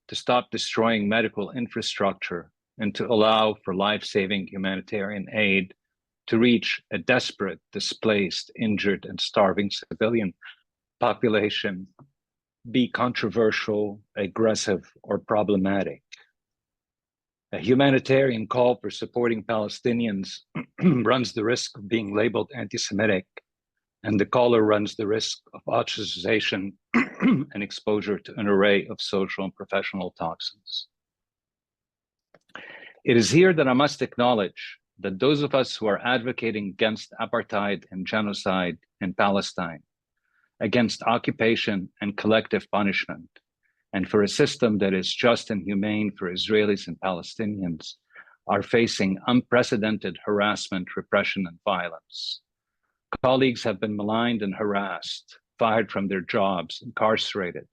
to stop destroying medical infrastructure, and to allow for life-saving humanitarian aid to reach a desperate, displaced, injured, and starving civilian population be controversial, aggressive, or problematic. A humanitarian call for supporting Palestinians runs the risk of being labeled anti-Semitic, and the caller runs the risk of ostracization and exposure to an array of social and professional toxins. It is here that I must acknowledge that those of us who are advocating against apartheid and genocide in Palestine, against occupation and collective punishment, and for a system that is just and humane for Israelis and Palestinians, are facing unprecedented harassment, repression, and violence. Colleagues have been maligned and harassed, fired from their jobs, incarcerated.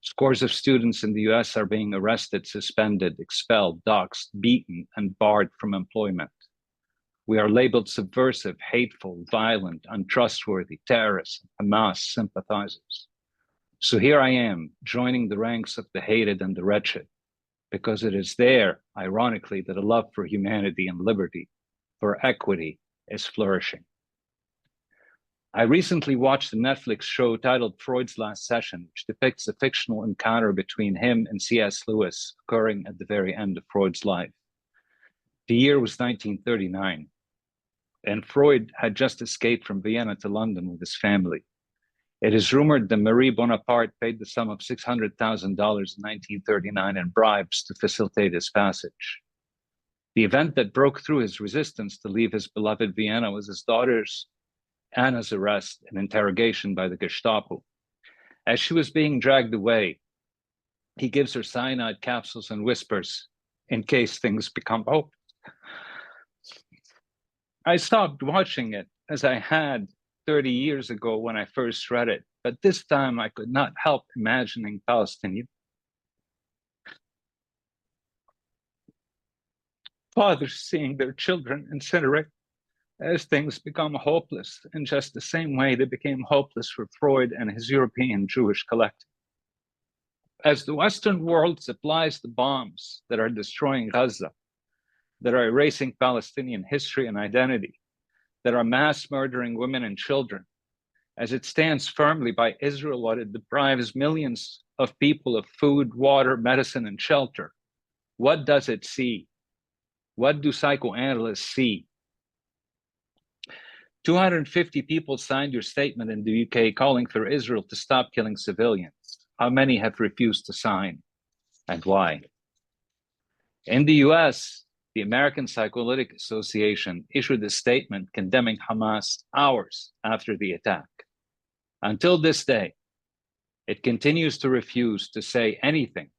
Scores of students in the US are being arrested, suspended, expelled, doxxed, beaten, and barred from employment. We are labeled subversive, hateful, violent, untrustworthy, terrorists, Hamas sympathizers. So here I am, joining the ranks of the hated and the wretched, because it is there, ironically, that a love for humanity and liberty, for equity, is flourishing. I recently watched a Netflix show titled Freud's Last Session, which depicts a fictional encounter between him and C.S. Lewis occurring at the very end of Freud's life. The year was 1939, and Freud had just escaped from Vienna to London with his family. It is rumored that Marie Bonaparte paid the sum of $600,000 in 1939 in bribes to facilitate his passage. The event that broke through his resistance to leave his beloved Vienna was his daughter's Anna's arrest and interrogation by the Gestapo. As she was being dragged away, he gives her cyanide capsules and whispers, "In case things become hopeless." I stopped watching it as I had 30 years ago when I first read it, but this time I could not help imagining Palestinian fathers seeing their children incinerate as things become hopeless in just the same way they became hopeless for Freud and his European Jewish collective. As the Western world supplies the bombs that are destroying Gaza, that are erasing Palestinian history and identity, that are mass murdering women and children, as it stands firmly by Israel while it deprives millions of people of food, water, medicine, and shelter, what does it see? What do psychoanalysts see? 250 people signed your statement in the UK calling for Israel to stop killing civilians. How many have refused to sign, and why? In the US, the American Psychoanalytic Association issued a statement condemning Hamas hours after the attack. Until this day, it continues to refuse to say anything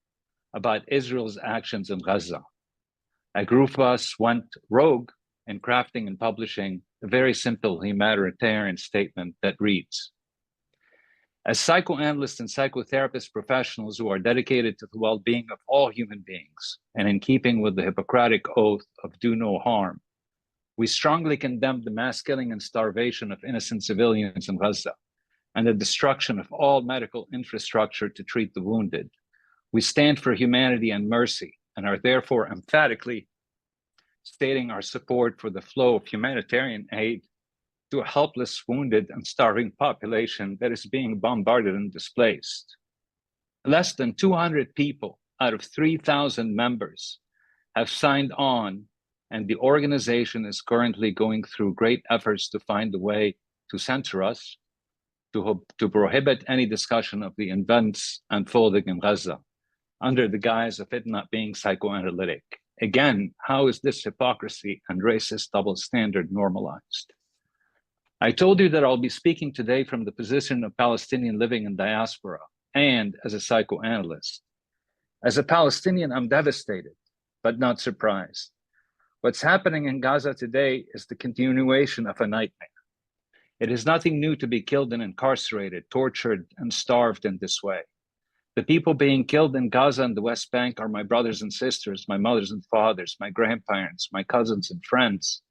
about Israel's actions in Gaza. A group of us went rogue in crafting and publishing a very simple humanitarian statement that reads, "As psychoanalysts and psychotherapist professionals who are dedicated to the well-being of all human beings, and in keeping with the Hippocratic oath of do no harm, we strongly condemn the mass killing and starvation of innocent civilians in Gaza, and the destruction of all medical infrastructure to treat the wounded. We stand for humanity and mercy, and are therefore emphatically stating our support for the flow of humanitarian aid to a helpless, wounded, and starving population that is being bombarded and displaced." Less than 200 people out of 3,000 members have signed on, and the organization is currently going through great efforts to find a way to censor us, to prohibit any discussion of the events unfolding in Gaza, under the guise of it not being psychoanalytic. Again, how is this hypocrisy and racist double standard normalized? I told you that I'll be speaking today from the position of Palestinian living in diaspora and as a psychoanalyst. As a Palestinian, I'm devastated, but not surprised. What's happening in Gaza today is the continuation of a nightmare. It is nothing new to be killed and incarcerated, tortured, and starved in this way. The people being killed in Gaza and the West Bank are my brothers and sisters, my mothers and fathers, my grandparents, my cousins and friends.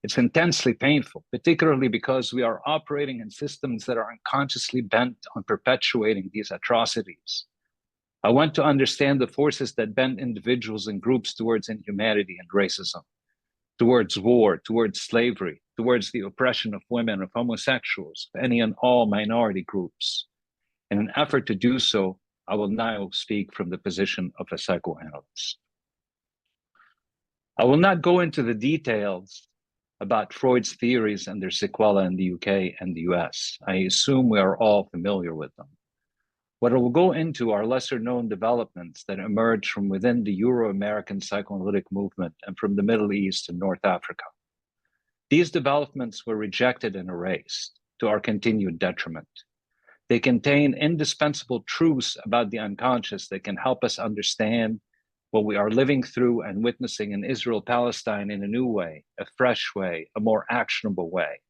It's intensely painful, particularly because we are operating in systems that are unconsciously bent on perpetuating these atrocities. I want to understand the forces that bend individuals and groups towards inhumanity and racism, towards war, towards slavery, towards the oppression of women, of homosexuals, of any and all minority groups. In an effort to do so, I will now speak from the position of a psychoanalyst. I will not go into the details about Freud's theories and their sequelae in the UK and the US. I assume we are all familiar with them. What I will go into are lesser known developments that emerged from within the Euro-American psychoanalytic movement and from the Middle East and North Africa. These developments were rejected and erased to our continued detriment. They contain indispensable truths about the unconscious that can help us understand what we are living through and witnessing in Israel-Palestine in a new way, a fresh way, a more actionable way.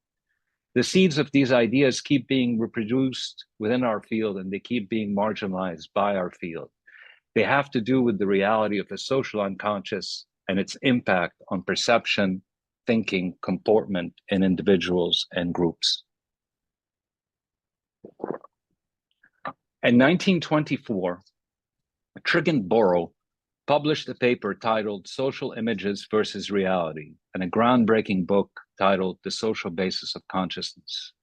The seeds of these ideas keep being reproduced within our field, and they keep being marginalized by our field. They have to do with the reality of the social unconscious and its impact on perception, thinking, comportment in individuals and groups. In 1924, Trigant Borrow published a paper titled Social Images versus Reality, and a groundbreaking book titled The Social Basis of Consciousness.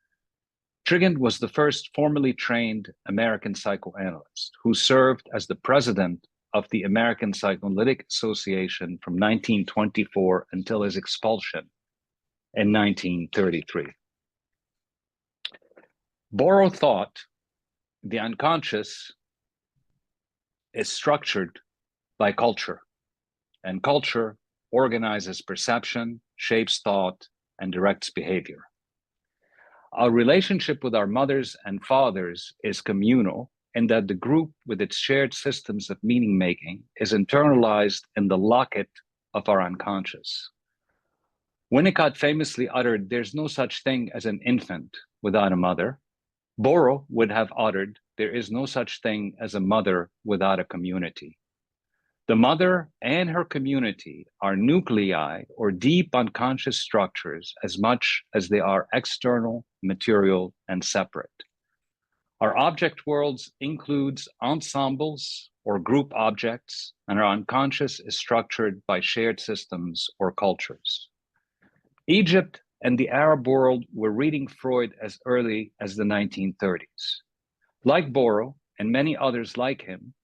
Trigant was the first formally trained American psychoanalyst who served as the president of the American Psychoanalytic Association from 1924 until his expulsion in 1933. Borrow thought the unconscious is structured by culture, and culture organizes perception, shapes thought, and directs behavior. Our relationship with our mothers and fathers is communal in that the group with its shared systems of meaning-making is internalized in the locket of our unconscious. Winnicott famously uttered, "There's no such thing as an infant without a mother." Borrow would have uttered, "There is no such thing as a mother without a community." The mother and her community are nuclei or deep unconscious structures as much as they are external, material, and separate. Our object worlds includes ensembles or group objects, and our unconscious is structured by shared systems or cultures. Egypt and the Arab world were reading Freud as early as the 1930s. Like Borrow and many others like him,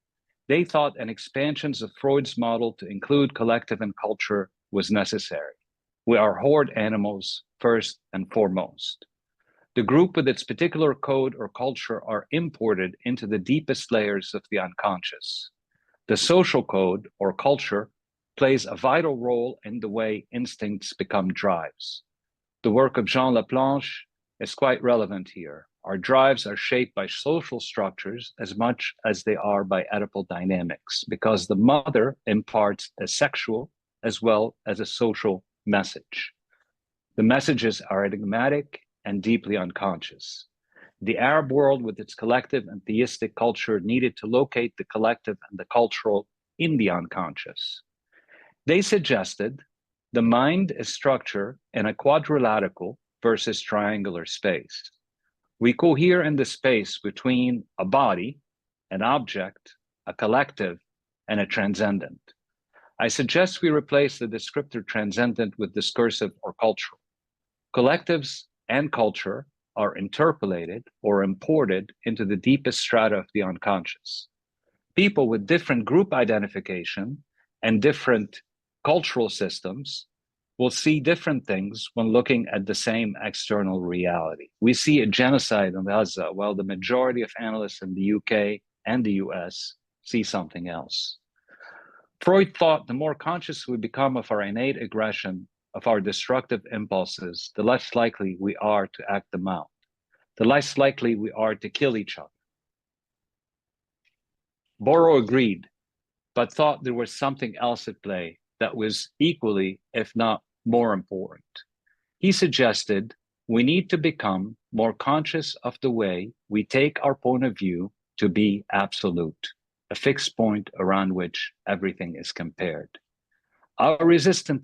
they thought an expansion of Freud's model to include collective and culture was necessary. We are horde animals first and foremost. The group with its particular code or culture are imported into the deepest layers of the unconscious. The social code or culture plays a vital role in the way instincts become drives. The work of Jean Laplanche is quite relevant here. Our drives are shaped by social structures as much as they are by Oedipal dynamics, because the mother imparts a sexual as well as a social message. The messages are enigmatic and deeply unconscious. The Arab world, with its collective and theistic culture, needed to locate the collective and the cultural in the unconscious. They suggested the mind is structured in a quadrilateral versus triangular space. We cohere in the space between a body, an object, a collective, and a transcendent. I suggest we replace the descriptor transcendent with discursive or cultural. Collectives and culture are interpolated or imported into the deepest strata of the unconscious. People with different group identification and different cultural systems will see different things when looking at the same external reality. We see a genocide in Gaza, while the majority of analysts in the UK and the US see something else. Freud thought the more conscious we become of our innate aggression, of our destructive impulses, the less likely we are to act them out, the less likely we are to kill each other. Borrow agreed, but thought there was something else at play that was equally, if not more important. He suggested we need to become more conscious of the way we take our point of view to be absolute, a fixed point around which everything is compared. Our resistance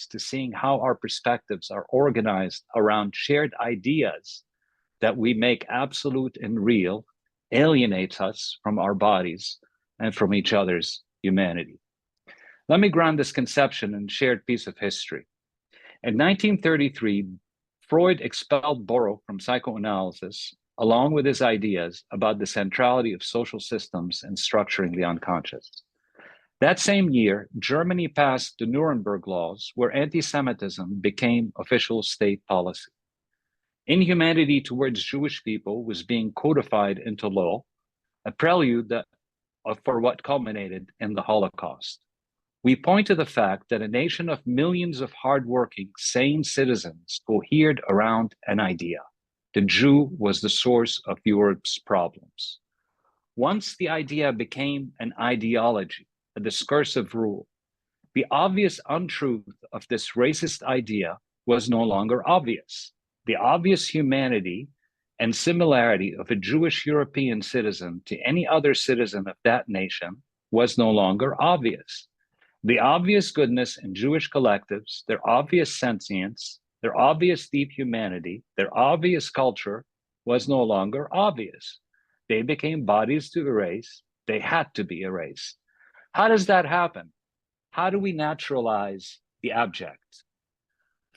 to seeing how our perspectives are organized around shared ideas that we make absolute and real alienates us from our bodies and from each other's humanity. Let me ground this conception in a shared piece of history. In 1933, Freud expelled Borrow from psychoanalysis, along with his ideas about the centrality of social systems and structuring the unconscious. That same year, Germany passed the Nuremberg Laws, where anti-Semitism became official state policy. Inhumanity towards Jewish people was being codified into law, a prelude for what culminated in the Holocaust. We point to the fact that a nation of millions of hardworking, sane citizens cohered around an idea. The Jew was the source of Europe's problems. Once the idea became an ideology, a discursive rule, the obvious untruth of this racist idea was no longer obvious. The obvious humanity and similarity of a Jewish European citizen to any other citizen of that nation was no longer obvious. The obvious goodness in Jewish collectives, their obvious sentience, their obvious deep humanity, their obvious culture was no longer obvious. They became bodies to erase. They had to be erased. How does that happen? How do we naturalize the abject?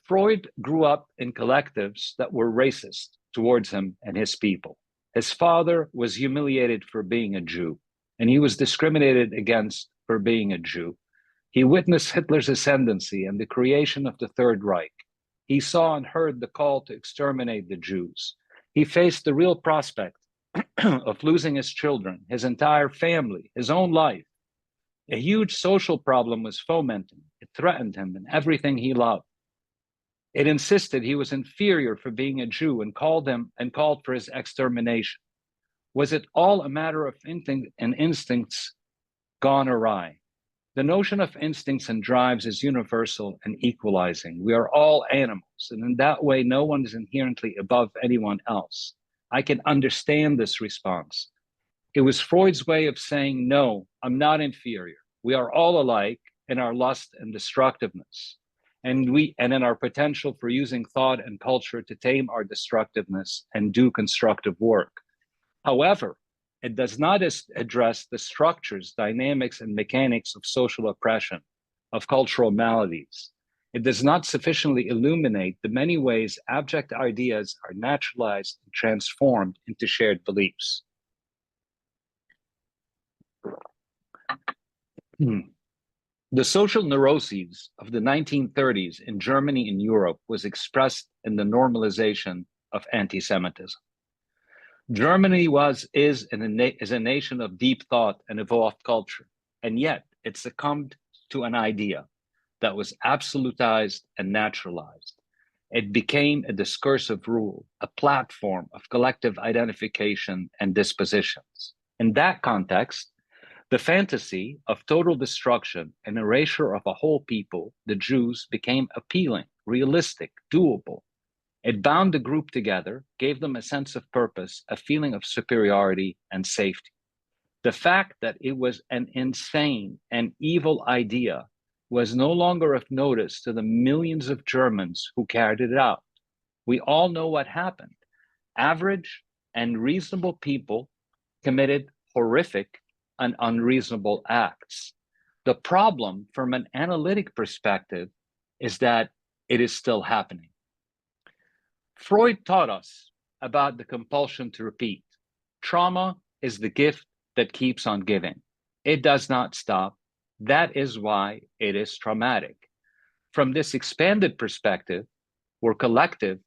Freud grew up in collectives that were racist towards him and his people. His father was humiliated for being a Jew, and he was discriminated against for being a Jew. He witnessed Hitler's ascendancy and the creation of the Third Reich. He saw and heard the call to exterminate the Jews. He faced the real prospect of losing his children, his entire family, his own life. A huge social problem was fomenting. It threatened him and everything he loved. It insisted he was inferior for being a Jew and called for his extermination. Was it all a matter of instincts gone awry? The notion of instincts and drives is universal and equalizing. We are all animals, and in that way, no one is inherently above anyone else. I can understand this response. It was Freud's way of saying, no, I'm not inferior. We are all alike in our lust and destructiveness, and in our potential for using thought and culture to tame our destructiveness and do constructive work. However, it does not address the structures, dynamics, and mechanics of social oppression, of cultural maladies. It does not sufficiently illuminate the many ways abject ideas are naturalized and transformed into shared beliefs. The social neuroses of the 1930s in Germany and Europe was expressed in the normalization of anti-Semitism. Germany is a nation of deep thought and evolved culture, and yet it succumbed to an idea that was absolutized and naturalized. It became a discursive rule, a platform of collective identification and dispositions. In that context, the fantasy of total destruction and erasure of a whole people, the Jews, became appealing, realistic, doable. It bound the group together, gave them a sense of purpose, a feeling of superiority and safety. The fact that it was an insane and evil idea was no longer of notice to the millions of Germans who carried it out. We all know what happened. Average and reasonable people committed horrific and unreasonable acts. The problem from an analytic perspective is that it is still happening. Freud taught us about the compulsion to repeat. Trauma is the gift that keeps on giving. It does not stop. That is why it is traumatic. From this expanded perspective, we're collective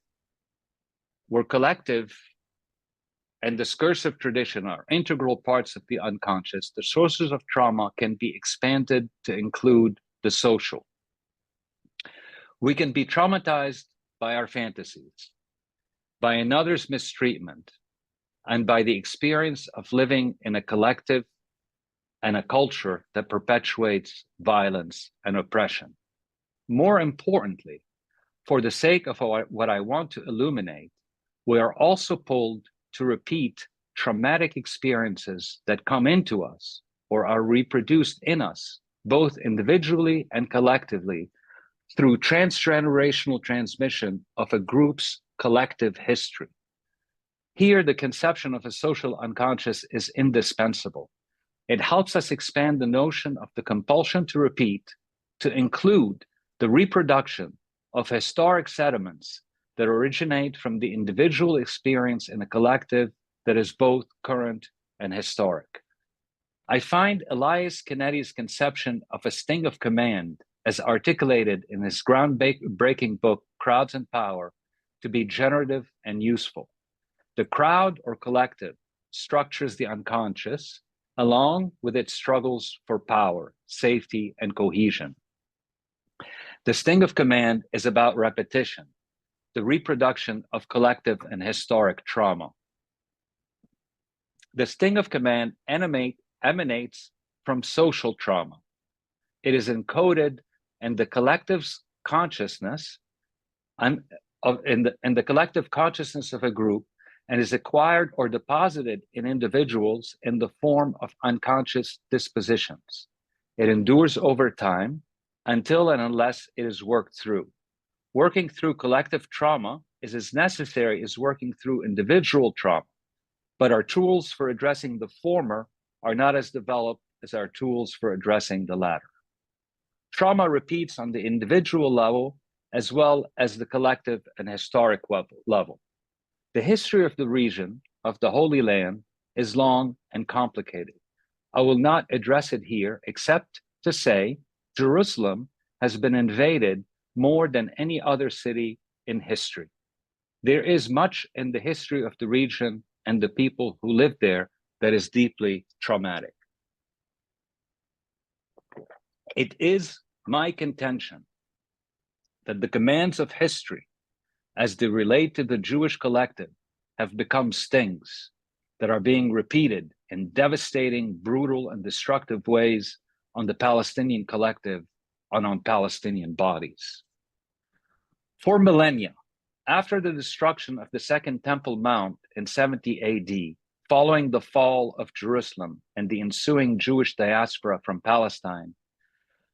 and discursive tradition are integral parts of the unconscious. The sources of trauma can be expanded to include the social. We can be traumatized by our fantasies, by another's mistreatment, and by the experience of living in a collective and a culture that perpetuates violence and oppression. More importantly, for the sake of what I want to illuminate, we are also pulled to repeat traumatic experiences that come into us or are reproduced in us both individually and collectively, through transgenerational transmission of a group's collective history. Here, the conception of a social unconscious is indispensable. It helps us expand the notion of the compulsion to repeat to include the reproduction of historic sediments that originate from the individual experience in a collective that is both current and historic. I find Elias Canetti's conception of a sting of command, as articulated in his groundbreaking book, Crowds and Power, to be generative and useful. The crowd or collective structures the unconscious, along with its struggles for power, safety, and cohesion. The sting of command is about repetition, the reproduction of collective and historic trauma. The sting of command emanates from social trauma. It is encoded in the collective's consciousness, in the collective consciousness of a group, and is acquired or deposited in individuals in the form of unconscious dispositions. It endures over time until and unless it is worked through. Working through collective trauma is as necessary as working through individual trauma, but our tools for addressing the former are not as developed as our tools for addressing the latter. Trauma repeats on the individual level as well as the collective and historic level. The history of the region, of the Holy Land, is long and complicated. I will not address it here, except to say Jerusalem has been invaded more than any other city in history. There is much in the history of the region and the people who live there that is deeply traumatic. It is my contention that the commands of history, as they relate to the Jewish collective, have become stings that are being repeated in devastating, brutal, and destructive ways on the Palestinian collective and on Palestinian bodies. For millennia, after the destruction of the Second Temple Mount in 70 AD, following the fall of Jerusalem and the ensuing Jewish diaspora from Palestine,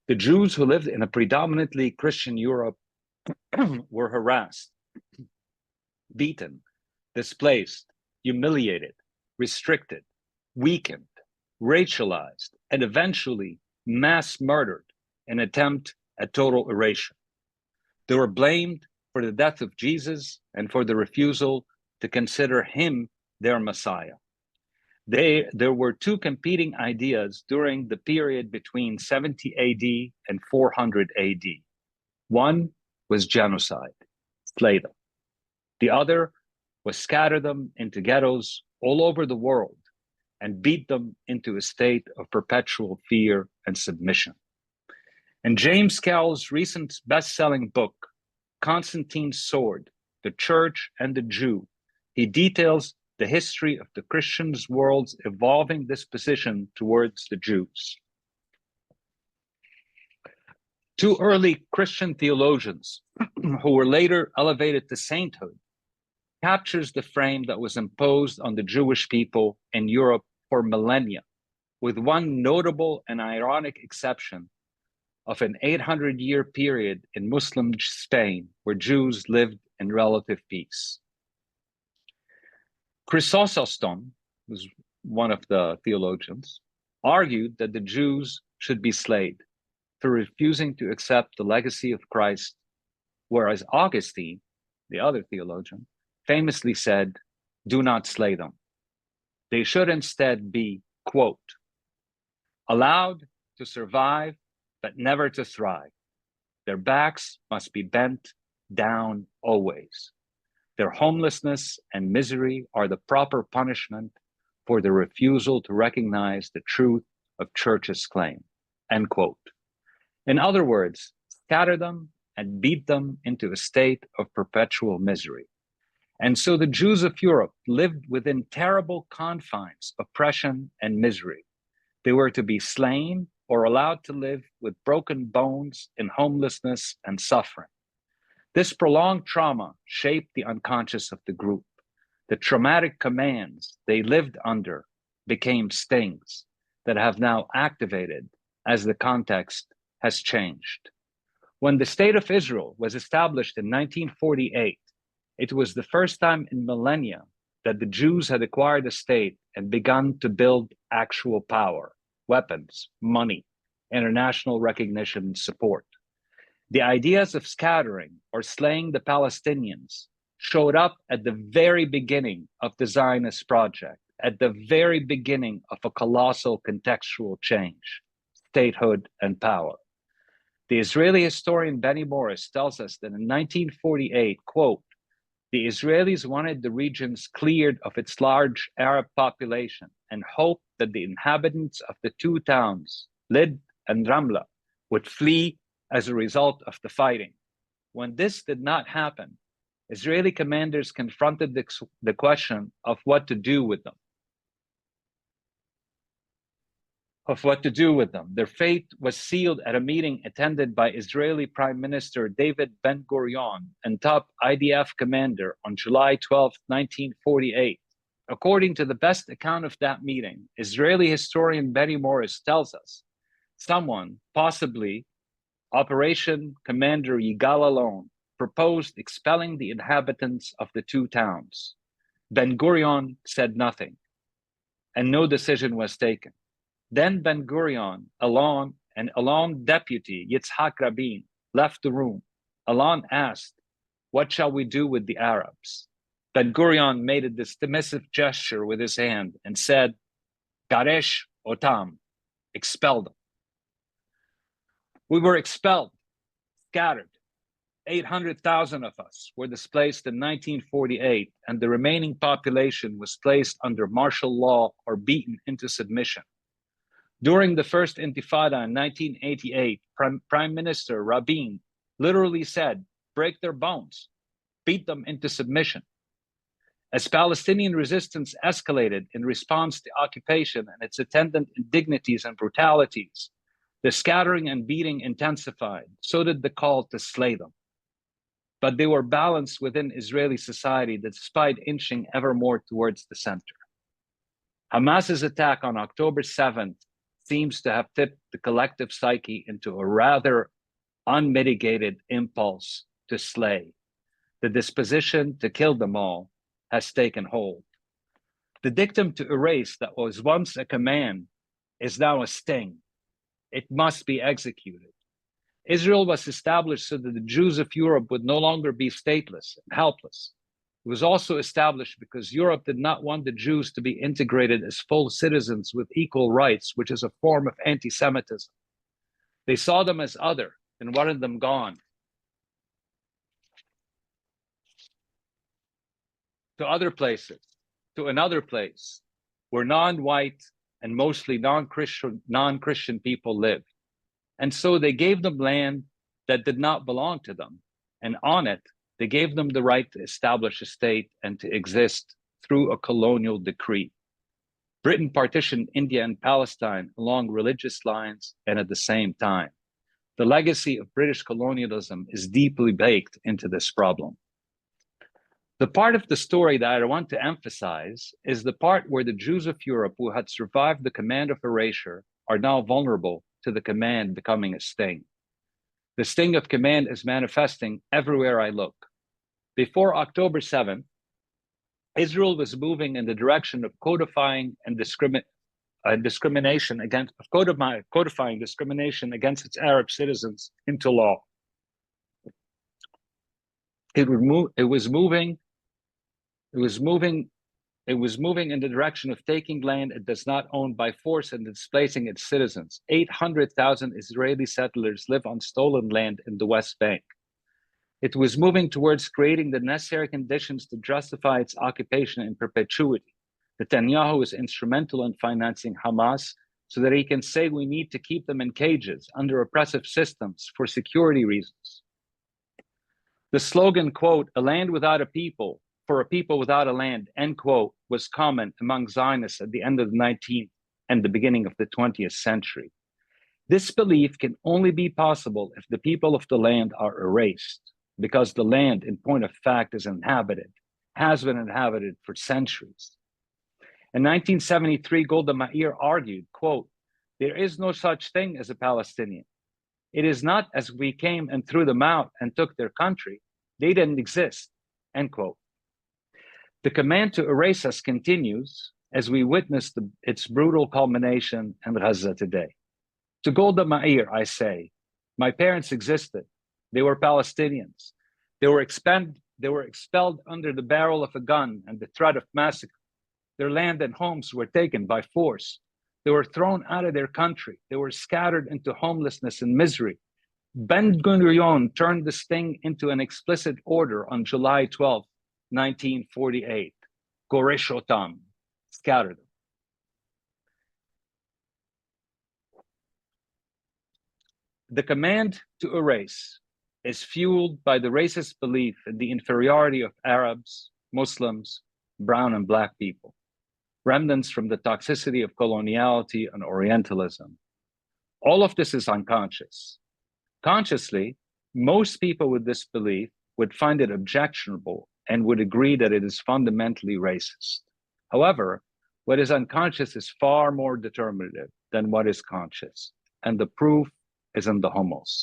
the Jews who lived in a predominantly Christian Europe were harassed, beaten, displaced, humiliated, restricted, weakened, racialized, and eventually mass murdered in an attempt at total erasure. They were blamed for the death of Jesus and for the refusal to consider him their Messiah. There were two competing ideas during the period between 70 AD and 400 AD. One was genocide, slay them. The other was scatter them into ghettos all over the world and beat them into a state of perpetual fear and submission. In James Carroll's recent best-selling book, Constantine's Sword, The Church and the Jew, he details the history of the Christian world's evolving disposition towards the Jews. Two early Christian theologians, who were later elevated to sainthood, captures the frame that was imposed on the Jewish people in Europe for millennia, with one notable and ironic exception of an 800-year period in Muslim Spain where Jews lived in relative peace. Chrysostom, who's one of the theologians, argued that the Jews should be slayed for refusing to accept the legacy of Christ, whereas Augustine, the other theologian, famously said, "Do not slay them. They should instead be," quote, "allowed to survive, but never to thrive. Their backs must be bent down always. Their homelessness and misery are the proper punishment for the refusal to recognize the truth of church's claim," end quote. In other words, scatter them and beat them into a state of perpetual misery. And so the Jews of Europe lived within terrible confines, oppression, and misery. They were to be slain or allowed to live with broken bones in homelessness and suffering. This prolonged trauma shaped the unconscious of the group. The traumatic commands they lived under became stings that have now activated as the context has changed. When the State of Israel was established in 1948, it was the first time in millennia that the Jews had acquired a state and begun to build actual power, weapons, money, international recognition and support. The ideas of scattering or slaying the Palestinians showed up at the very beginning of the Zionist project, at the very beginning of a colossal contextual change, statehood and power. The Israeli historian Benny Morris tells us that in 1948, quote, the Israelis wanted the regions cleared of its large Arab population and hoped that the inhabitants of the two towns, Lid and Ramla, would flee as a result of the fighting. When this did not happen, Israeli commanders confronted the question of what to do with them. Their fate was sealed at a meeting attended by Israeli Prime Minister David Ben-Gurion and top IDF commander on July 12, 1948. According to the best account of that meeting, Israeli historian Benny Morris tells us, someone, possibly Operation Commander Yigal Allon, proposed expelling the inhabitants of the two towns. Ben-Gurion said nothing, and no decision was taken. Then Ben-Gurion, Allon, and Allon deputy Yitzhak Rabin left the room. Allon asked, what shall we do with the Arabs? Ben-Gurion made a dismissive gesture with his hand and said, Garesh Otam, expel them. We were expelled, scattered. 800,000 of us were displaced in 1948, and the remaining population was placed under martial law or beaten into submission. During the first Intifada in 1988, Prime Minister Rabin literally said, break their bones, beat them into submission. As Palestinian resistance escalated in response to occupation and its attendant indignities and brutalities, the scattering and beating intensified, so did the call to slay them. But they were balanced within Israeli society despite inching ever more towards the center. Hamas's attack on October 7th seems to have tipped the collective psyche into a rather unmitigated impulse to slay. The disposition to kill them all has taken hold. The dictum to erase that was once a command is now a sting. It must be executed. Israel was established so that the Jews of Europe would no longer be stateless and helpless. It was also established because Europe did not want the Jews to be integrated as full citizens with equal rights, which is a form of anti-Semitism. They saw them as other and wanted them gone. To other places, to another place where non-white and mostly non-Christian people lived. And so they gave them land that did not belong to them. And on it, they gave them the right to establish a state and to exist through a colonial decree. Britain partitioned India and Palestine along religious lines and at the same time. The legacy of British colonialism is deeply baked into this problem. The part of the story that I want to emphasize is the part where the Jews of Europe who had survived the command of erasure are now vulnerable to the command becoming a sting. The sting of command is manifesting everywhere I look. Before October 7th, Israel was moving in the direction of codifying discrimination against its Arab citizens into law. It was moving in the direction of taking land it does not own by force and displacing its citizens. 800,000 Israeli settlers live on stolen land in the West Bank. It was moving towards creating the necessary conditions to justify its occupation in perpetuity. Netanyahu is instrumental in financing Hamas so that he can say we need to keep them in cages under oppressive systems for security reasons. The slogan, quote, a land without a people, for a people without a land, end quote, was common among Zionists at the end of the 19th and the beginning of the 20th century. This belief can only be possible if the people of the land are erased, because the land, in point of fact, is inhabited, has been inhabited for centuries. In 1973, Golda Meir argued, quote, the There is no such thing as a Palestinian. It is not as we came and threw them out and took their country. They didn't exist, end quote. The command to erase us continues as we witness its brutal culmination in Gaza today. To Golda Meir, I say, my parents existed. They were Palestinians. They were expelled under the barrel of a gun and the threat of massacre. Their land and homes were taken by force. They were thrown out of their country. They were scattered into homelessness and misery. Ben-Gurion turned this thing into an explicit order on July 12, 1948. Goresh otam, scatter them. The command to erase is fueled by the racist belief in the inferiority of Arabs, Muslims, brown and black people, remnants from the toxicity of coloniality and Orientalism. All of this is unconscious. Consciously, most people with this belief would find it objectionable and would agree that it is fundamentally racist. However, what is unconscious is far more determinative than what is conscious, and the proof is in the hummus,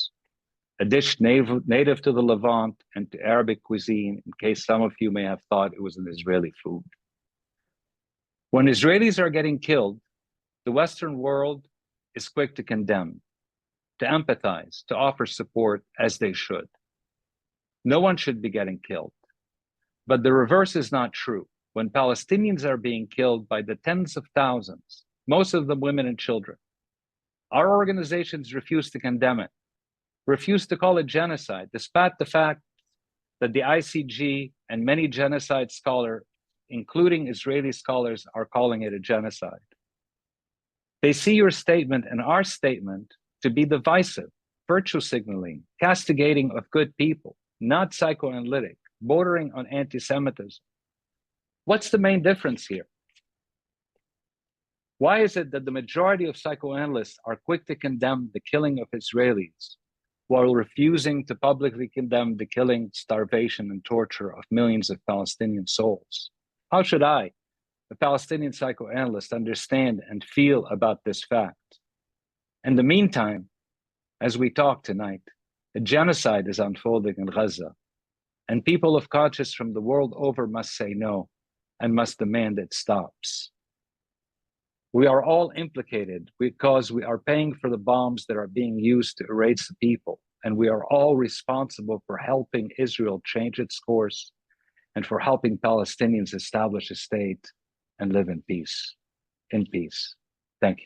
a dish native to the Levant and to Arabic cuisine, in case some of you may have thought it was an Israeli food. When Israelis are getting killed, the Western world is quick to condemn, to empathize, to offer support, as they should. No one should be getting killed. But the reverse is not true. When Palestinians are being killed by the tens of thousands, most of them women and children, our organizations refuse to condemn it, refuse to call it genocide, despite the fact that the ICG and many genocide scholars, including Israeli scholars, are calling it a genocide. They see your statement and our statement to be divisive, virtue signaling, castigating of good people, not psychoanalytic, bordering on anti-Semitism. What's the main difference here? Why is it that the majority of psychoanalysts are quick to condemn the killing of Israelis while refusing to publicly condemn the killing, starvation, and torture of millions of Palestinian souls? How should I, a Palestinian psychoanalyst, understand and feel about this fact? In the meantime, as we talk tonight, a genocide is unfolding in Gaza, and people of conscience from the world over must say no and must demand it stops. We are all implicated because we are paying for the bombs that are being used to erase the people, and we are all responsible for helping Israel change its course and for helping Palestinians establish a state and live in peace. In peace. Thank you.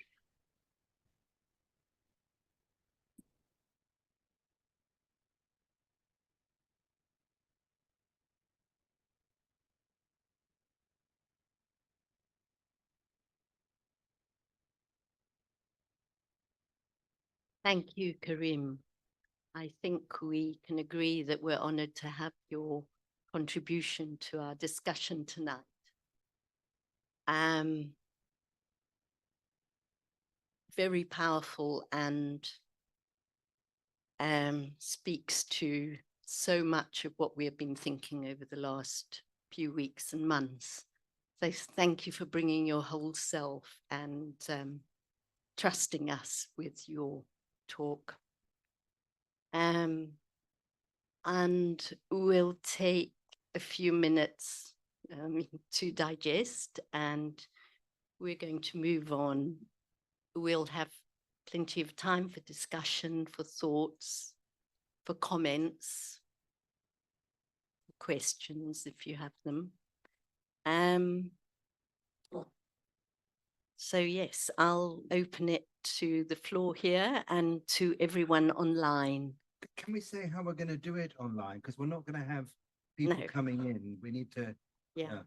Thank you, Karim. I think we can agree that we're honored to have your contribution to our discussion tonight. Very powerful and speaks to so much of what we have been thinking over the last few weeks and months. So thank you for bringing your whole self and trusting us with your talk. And we'll take a few minutes to digest, and we're going to move on. We'll have plenty of time for discussion, for thoughts, for comments, for questions if you have them. So yes, I'll open it to the floor here and to everyone online. Can we say how we're going to do it online? Because we're not going to have people coming in. We need to. Yeah.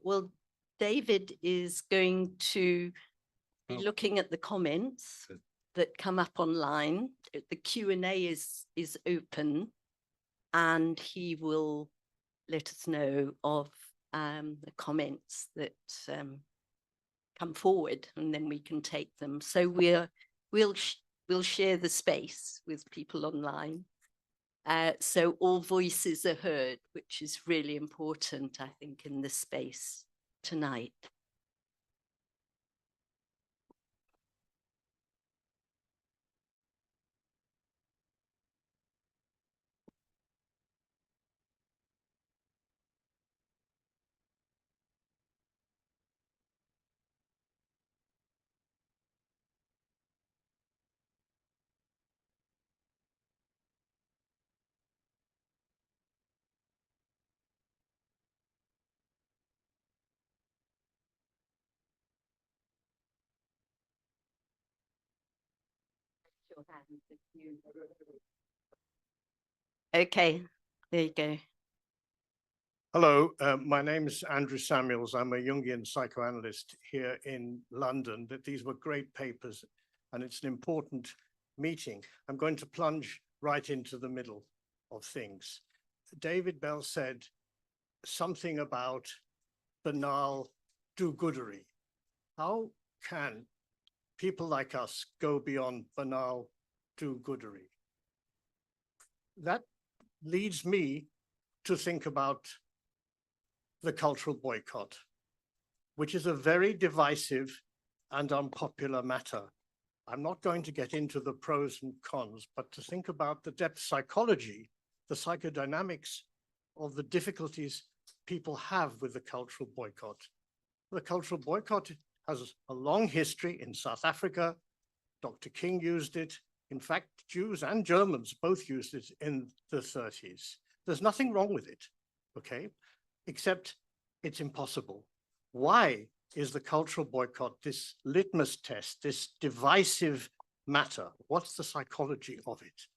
Well, David is going to be looking at the comments that come up online. The Q&A is open, and he will let us know of the comments that come forward, and then we can take them. So we'll share the space with people online. So all voices are heard, which is really important, I think, in this space tonight. Okay, there you go. Hello, my name is Andrew Samuels. I'm a Jungian psychoanalyst here in London. These were great papers, and it's an important meeting. I'm going to plunge right into the middle of things. David Bell said something about banal do-goodery. How can people like us go beyond banal do-goodery? That leads me to think about the cultural boycott, which is a very divisive and unpopular matter. I'm not going to get into the pros and cons, but to think about the depth psychology, the psychodynamics of the difficulties people have with the cultural boycott. The cultural boycott has a long history in South Africa. Dr. King used it. In fact, Jews and Germans both used it in the 30s. There's nothing wrong with it, okay? Except it's impossible. Why is the cultural boycott this litmus test, this divisive matter? What's the psychology of it?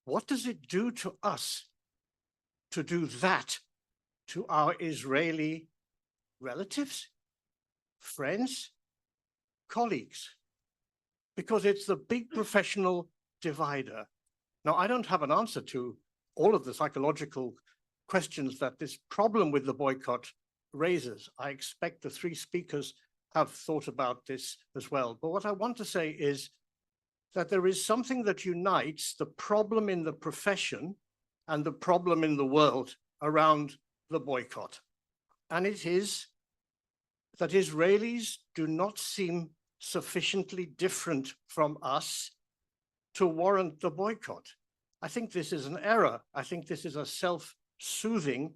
What does it do to us to do that to our Israeli relatives, friends, colleagues? Because it's the big professional divider. Now, I don't have an answer to all of the psychological questions that this problem with the boycott raises. I expect the three speakers have thought about this as well. But what I want to say is that there is something that unites the problem in the profession and the problem in the world around the boycott. And it is that Israelis do not seem sufficiently different from us to warrant the boycott. I think this is an error. I think this is a self-soothing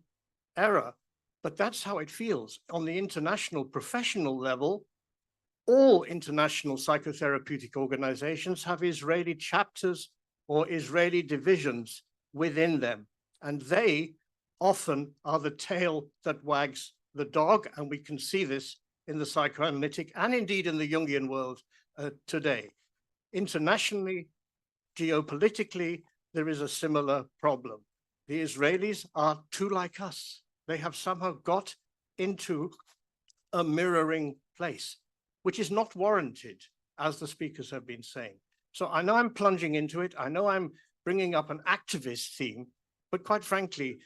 error, but that's how it feels. On the international professional level, all international psychotherapeutic organizations have Israeli chapters or Israeli divisions within them, and they often are the tail that wags the dog, and we can see this in the psychoanalytic and indeed in the Jungian world today. Internationally, geopolitically, there is a similar problem. The Israelis are too like us. They have somehow got into a mirroring place, which is not warranted, as the speakers have been saying. So I know I'm plunging into it. I know I'm bringing up an activist theme, but quite frankly,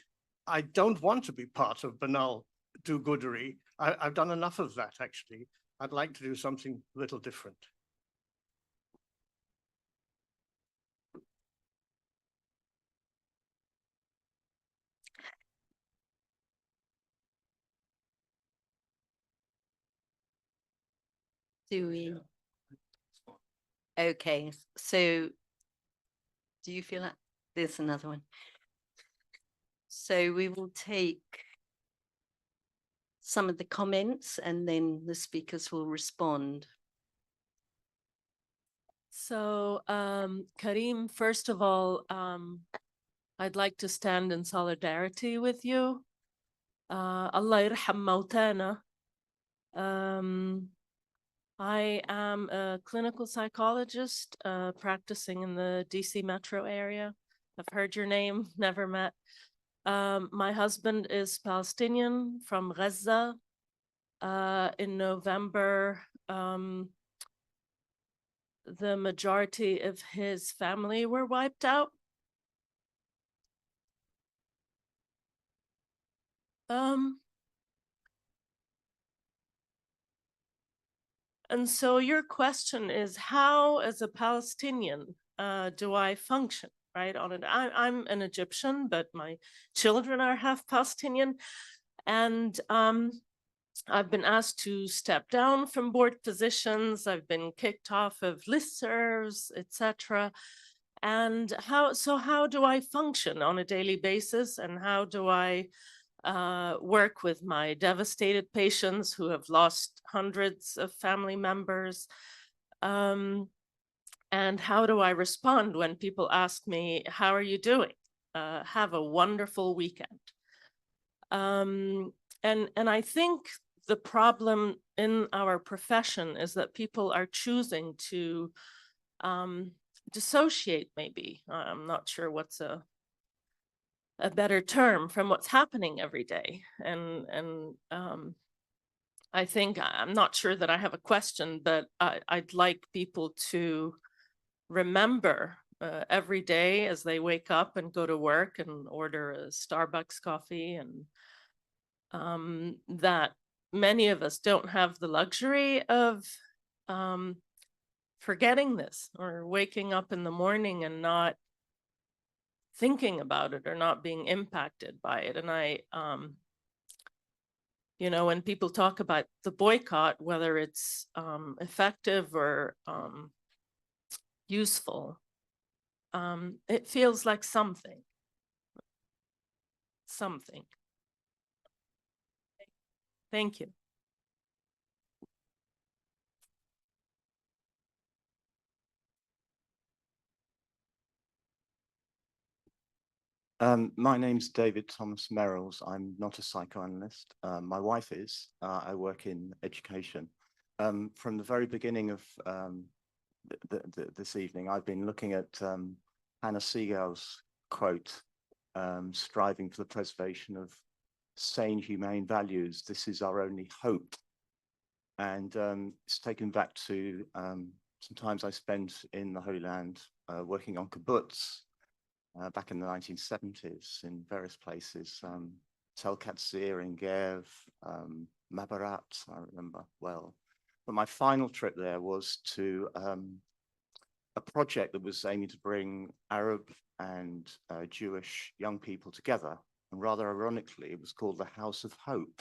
I don't want to be part of banal do-goodery. I've done enough of that, actually. I'd like to do something a little different. Do we? Okay, so do you feel that? There's another one. So we will take some of the comments and then the speakers will respond. So, Karim, first of all, I'd like to stand in solidarity with you. Allah yarham mautana. I am a clinical psychologist practicing in the DC metro area. I've heard your name, never met. My husband is Palestinian from Gaza. In November, the majority of his family were wiped out. And so your question is, how, as a Palestinian, do I function, right? I'm an Egyptian, but my children are half Palestinian. And I've been asked to step down from board positions. I've been kicked off of listservs, etc. And how do I function on a daily basis? And how do I work with my devastated patients who have lost hundreds of family members? And how do I respond when people ask me, how are you doing? Have a wonderful weekend. And I think the problem in our profession is that people are choosing to dissociate, maybe. I'm not sure what's a better term, from what's happening every day. And I think, I'm not sure that I have a question, but I'd like people to remember every day as they wake up and go to work and order a Starbucks coffee, and that many of us don't have the luxury of forgetting this, or waking up in the morning and not thinking about it, or not being impacted by it. And I, you know, when people talk about the boycott, whether it's effective or useful, it feels like something. Thank you. My name's David Thomas Merrills. I'm not a psychoanalyst. My wife is. I work in education. From the very beginning of this evening, I've been looking at Hannah Seagal's quote, striving for the preservation of sane, humane values. This is our only hope. And it's taken back to some times I spent in the Holy Land working on kibbutz. Back in the 1970s in various places, Tel Katzir, in Gev, Mabarat, I remember well. But my final trip there was to a project that was aiming to bring Arab and Jewish young people together. And rather ironically, it was called the House of Hope.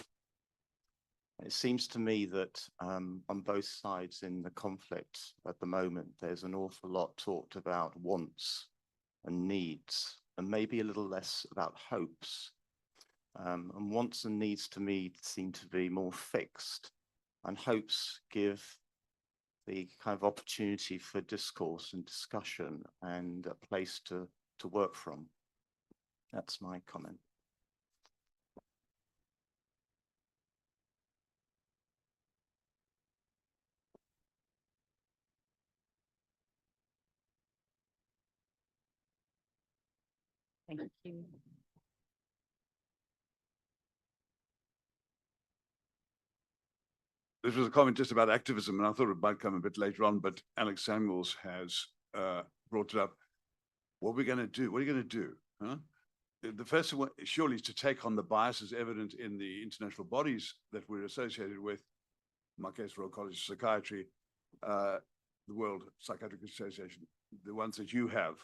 It seems to me that on both sides in the conflict at the moment, there's an awful lot talked about wants and needs, and maybe a little less about hopes. And wants and needs to me seem to be more fixed, and hopes give the kind of opportunity for discourse and discussion and a place to work from. That's my comment. Thank you. This was a comment just about activism, and I thought it might come a bit later on, but Alex Samuels has brought it up. What are we going to do? What are you going to do? Huh? The first one surely is to take on the biases evident in the international bodies that we're associated with, in my case, Royal College of Psychiatry, the World Psychiatric Association, the ones that you have,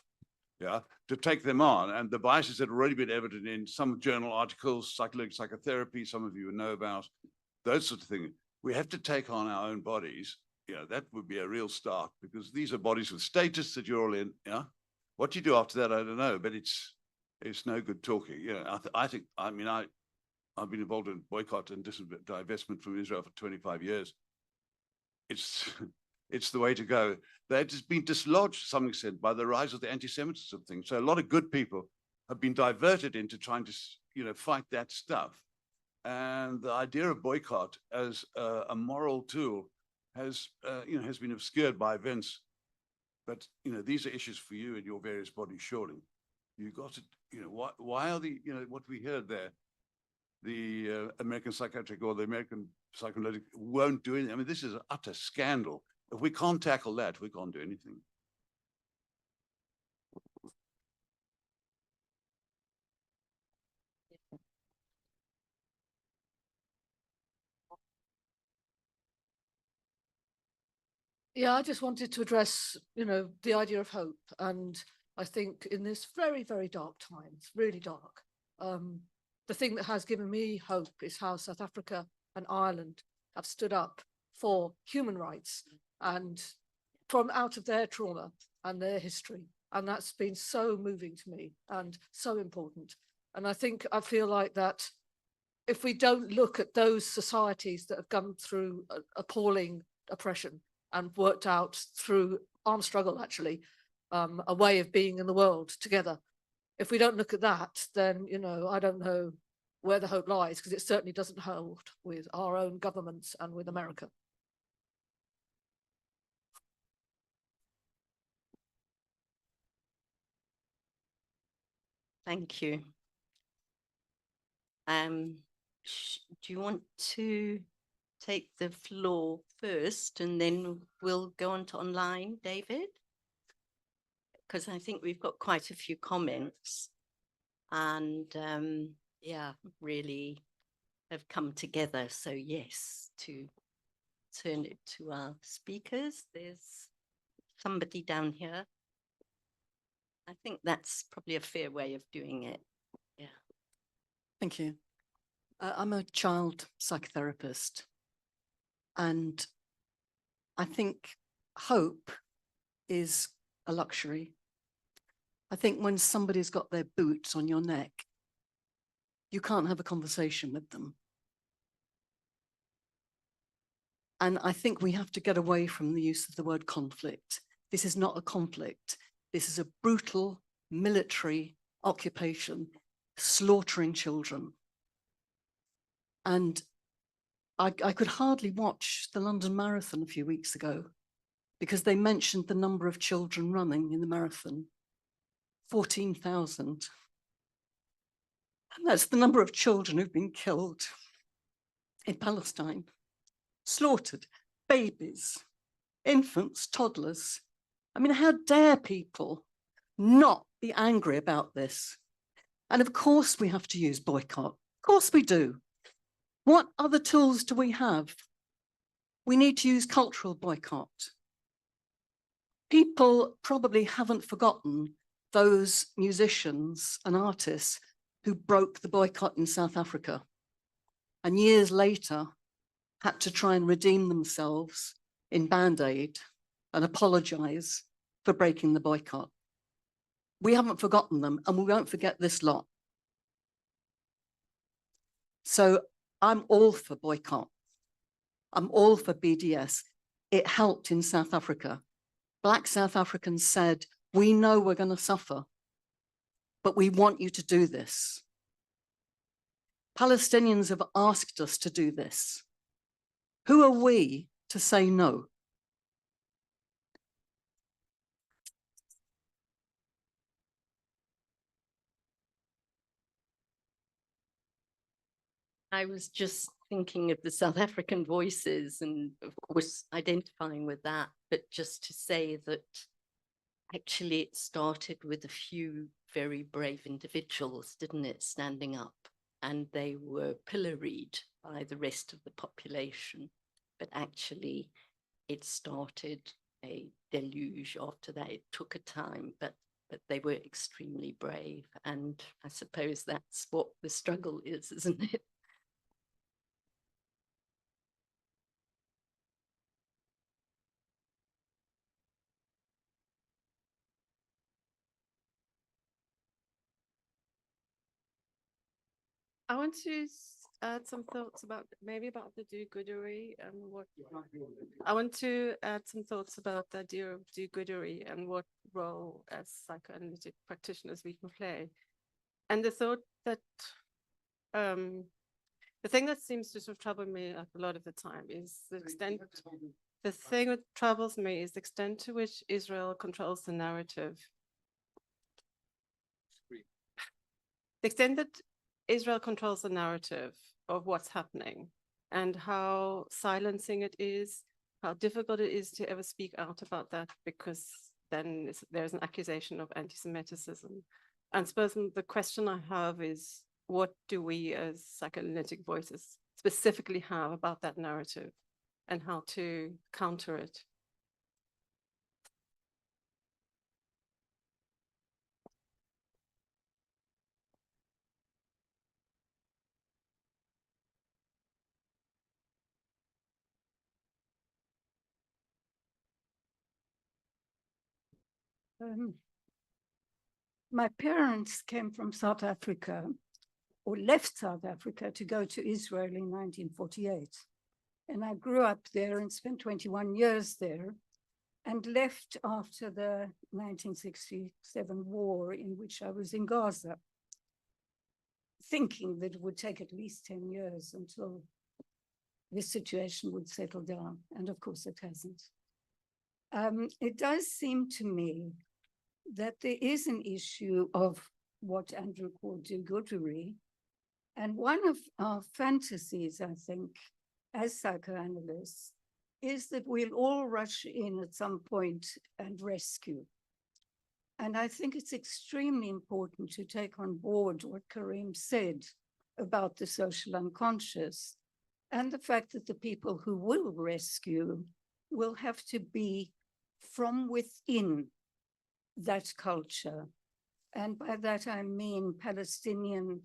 yeah, to take them on. And the biases that have already been evident in some journal articles, psychological psychotherapy, some of you know about, those sorts of things. We have to take on our own bodies. You know, that would be a real start, because these are bodies with status that you're all in. Yeah, what you do after that, I don't know, but it's no good talking. You know, I think, I mean, I've been involved in boycott and divestment from Israel for 25 years. It's the way to go. They've just been dislodged to some extent by the rise of the anti-Semitism thing. So a lot of good people have been diverted into trying to, you know, fight that stuff. And the idea of boycott as a moral tool has, you know, has been obscured by events. But, you know, these are issues for you and your various bodies, surely. You've got to, you know, why are the, you know, what we heard there, the American Psychiatric or the American Psychoanalytic won't do anything. I mean, this is an utter scandal. If we can't tackle that, we can't do anything. Yeah, I just wanted to address, you know, the idea of hope. And I think in this very, very dark times, really dark, the thing that has given me hope is how South Africa and Ireland have stood up for human rights and from out of their trauma and their history. And that's been so moving to me and so important. And I feel like that if we don't look at those societies that have gone through appalling oppression and worked out through armed struggle, actually, a way of being in the world together. If we don't look at that, then, you know, I don't know where the hope lies, because it certainly doesn't hold with our own governments and with America. Thank you. Do you want to take the floor first and then we'll go on to online, David? Because I think we've got quite a few comments and yeah, really have come together. So yes, to turn it to our speakers. There's somebody down here. I think that's probably a fair way of doing it. Yeah. Thank you. I'm a child psychotherapist, and I think hope is a luxury. I think when somebody's got their boots on your neck, you can't have a conversation with them. And I think we have to get away from the use of the word conflict. This is not a conflict. This is a brutal military occupation, slaughtering children. And I could hardly watch the London Marathon a few weeks ago because they mentioned the number of children running in the marathon, 14,000. And that's the number of children who've been killed in Palestine, slaughtered, babies, infants, toddlers. I mean, how dare people not be angry about this? And of course we have to use boycott. Of course we do. What other tools do we have? We need to use cultural boycott. People probably haven't forgotten those musicians and artists who broke the boycott in South Africa and years later had to try and redeem themselves in Band-Aid and apologize for breaking the boycott. We haven't forgotten them, and we won't forget this lot. So I'm all for boycott. I'm all for BDS. It helped in South Africa. Black South Africans said, we know we're going to suffer, but we want you to do this. Palestinians have asked us to do this. Who are we to say no? I was just thinking of the South African voices and of course identifying with that, but just to say that actually it started with a few very brave individuals, didn't it, standing up, and they were pilloried by the rest of the population. But actually it started a deluge after that. It took a time, but they were extremely brave. And I suppose that's what the struggle is, isn't it? I want to add some thoughts about the do-goodery and what I want to add some thoughts about the idea of do-goodery and what role as psychoanalytic practitioners we can play. And the thought that the thing that seems to sort of trouble me a lot of the time is the thing that troubles me is the extent to which Israel controls the narrative. The extent that Israel controls the narrative of what's happening and how silencing it is, how difficult it is to ever speak out about that, because then there's an accusation of anti-Semitism. And I suppose the question I have is, what do we as psychoanalytic voices specifically have about that narrative and how to counter it? My parents came from South Africa, or left South Africa to go to Israel in 1948. And I grew up there and spent 21 years there and left after the 1967 war, in which I was in Gaza, thinking that it would take at least 10 years until this situation would settle down. And of course it hasn't. It does seem to me that there is an issue of what Andrew called do-goodery. And one of our fantasies, I think, as psychoanalysts, is that we'll all rush in at some point and rescue. And I think it's extremely important to take on board what Karim said about the social unconscious and the fact that the people who will rescue will have to be from within that culture. And by that I mean Palestinian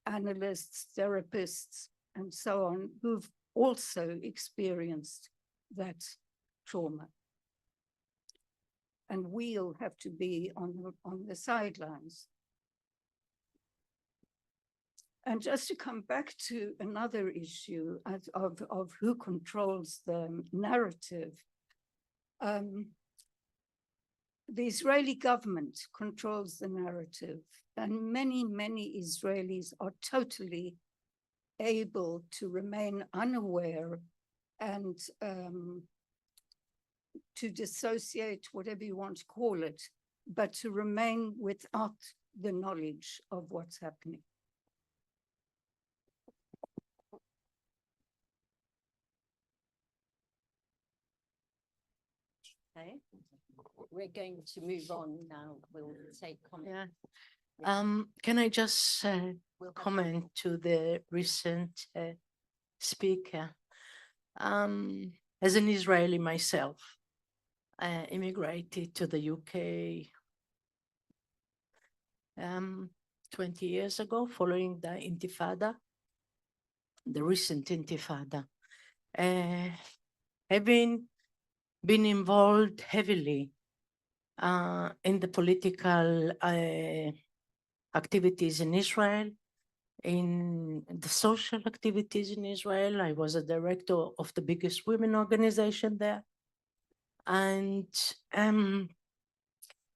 analysts, therapists, and so on, who've also experienced that trauma. And we'll have to be on the sidelines. And just to come back to another issue of who controls the narrative, the Israeli government controls the narrative, and many, many Israelis are totally able to remain unaware and to dissociate, whatever you want to call it, but to remain without the knowledge of what's happening. Okay, we're going to move on now. We'll take comment. Yeah. Can I just comment to the recent speaker? As an Israeli myself, I immigrated to the UK 20 years ago, following the Intifada, the recent Intifada. Having been involved heavily in the political activities in Israel, in the social activities in Israel. I was a director of the biggest women organization there. And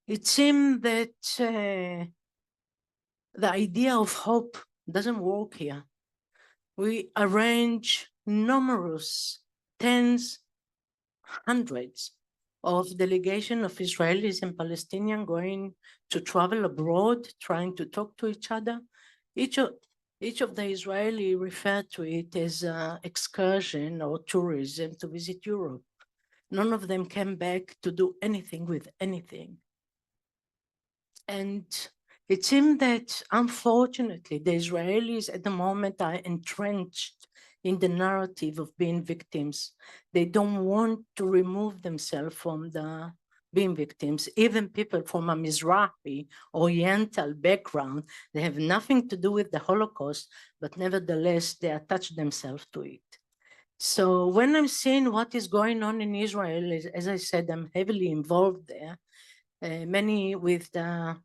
it seemed that the idea of hope doesn't work here. We arrange numerous tens, hundreds of delegation of Israelis and Palestinians going to travel abroad, trying to talk to each other. Each of the Israeli referred to it as excursion or tourism to visit Europe. None of them came back to do anything with anything. And it seemed that, unfortunately, the Israelis at the moment are entrenched in the narrative of being victims. They don't want to remove themselves from the being victims. Even people from a Mizrahi, Oriental background, they have nothing to do with the Holocaust, but nevertheless, they attach themselves to it. So when I'm seeing what is going on in Israel, as I said, I'm heavily involved there, many with the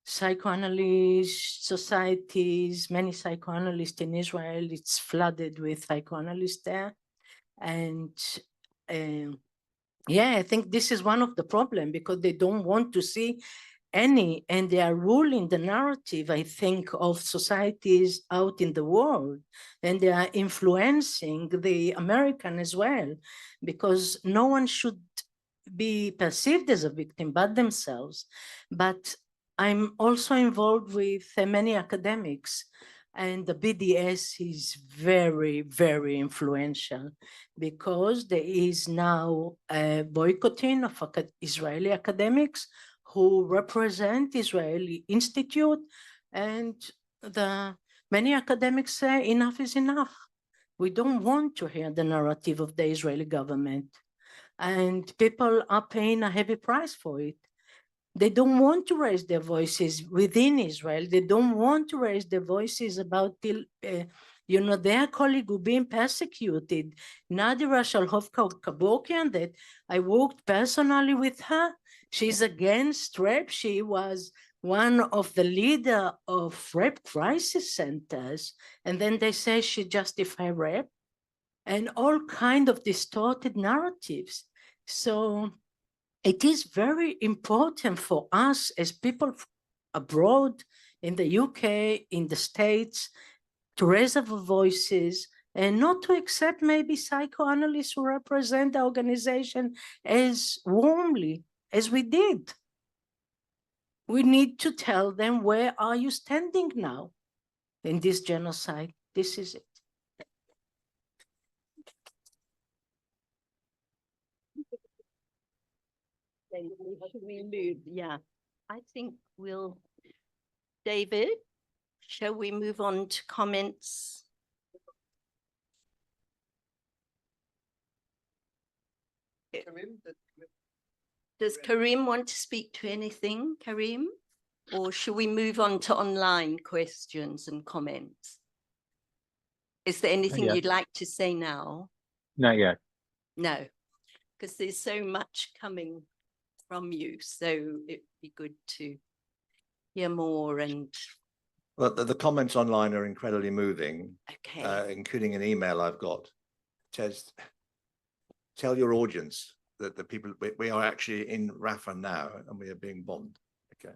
psychoanalyst societies, many psychoanalysts in Israel, it's flooded with psychoanalysts there. And yeah, I think this is one of the problems because they don't want to see any, and they are ruling the narrative, I think, of societies out in the world, and they are influencing the American as well, because no one should be perceived as a victim but themselves. But I'm also involved with many academics, and the BDS is very, very influential because there is now a boycotting of Israeli academics who represent Israeli Institute, and many academics say enough is enough. We don't want to hear the narrative of the Israeli government, and people are paying a heavy price for it. They don't want to raise their voices within Israel. They don't want to raise their voices about, their colleague who being persecuted. Nadira Shalhov-Kabokian, that I worked personally with her. She's against rape. She was one of the leader of rape crisis centers. And then they say she justified rape and all kind of distorted narratives. So it is very important for us as people abroad, in the UK, in the States, to raise our voices and not to accept maybe psychoanalysts who represent the organization as warmly as we did. We need to tell them, where are you standing now in this genocide? This is it. Should we move? Yeah, I think we'll, David, shall we move on to comments? Does Karim want to speak to anything, Karim? Or should we move on to online questions and comments? Is there anything yet. you'd like to say now? Not yet. No, because there's so much coming from you, so it'd be good to hear more. And well, the comments online are incredibly moving, okay, including an email I've got. It says, tell your audience that the people, we are actually in Rafah now and we are being bombed. Okay,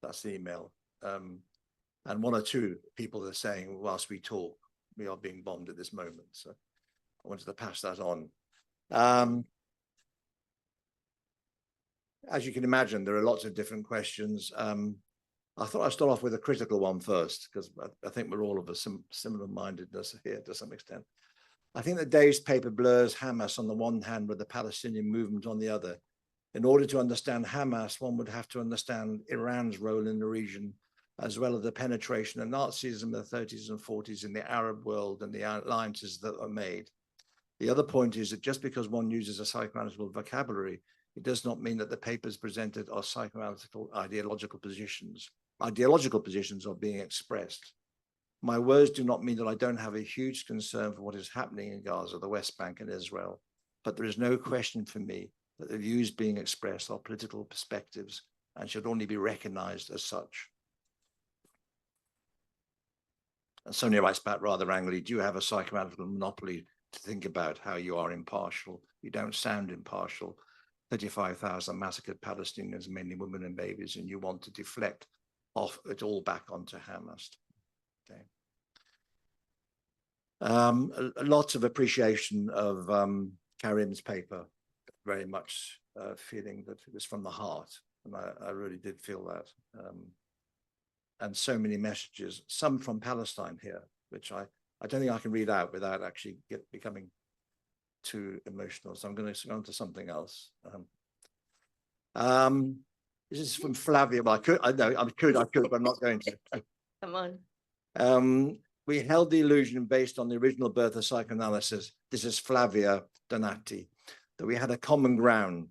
that's the email. And one or two people are saying, whilst we talk, we are being bombed at this moment. So I wanted to pass that on. As you can imagine, there are lots of different questions. I thought I'd start off with a critical one first, because I think we're all of us some similar-mindedness here to some extent. I think the day's paper blurs Hamas on the one hand with the Palestinian movement on the other. In order to understand Hamas, one would have to understand Iran's role in the region, as well as the penetration of Nazism in the 30s and 40s in the Arab world and the alliances that are made. The other point is that just because one uses a psychoanalytical vocabulary, it does not mean that the papers presented are psychoanalytical ideological positions. Ideological positions are being expressed. My words do not mean that I don't have a huge concern for what is happening in Gaza, the West Bank, and Israel, but there is no question for me that the views being expressed are political perspectives and should only be recognized as such. And Sonia writes back rather angrily, do you have a psychoanalytical monopoly to think about how you are impartial? You don't sound impartial. 35,000 massacred Palestinians, mainly women and babies, and you want to deflect off it all back onto Hamas. Okay. Lots of appreciation of Karim's paper, very much feeling that it was from the heart, and I really did feel that. And so many messages, some from Palestine here, which I don't think I can read out without actually becoming too emotional. So I'm going to go on to something else. This is from Flavia. Well, I could, but I'm not going to. come on. We held the illusion based on the original birth of psychoanalysis. This is Flavia Donati, that we had a common ground,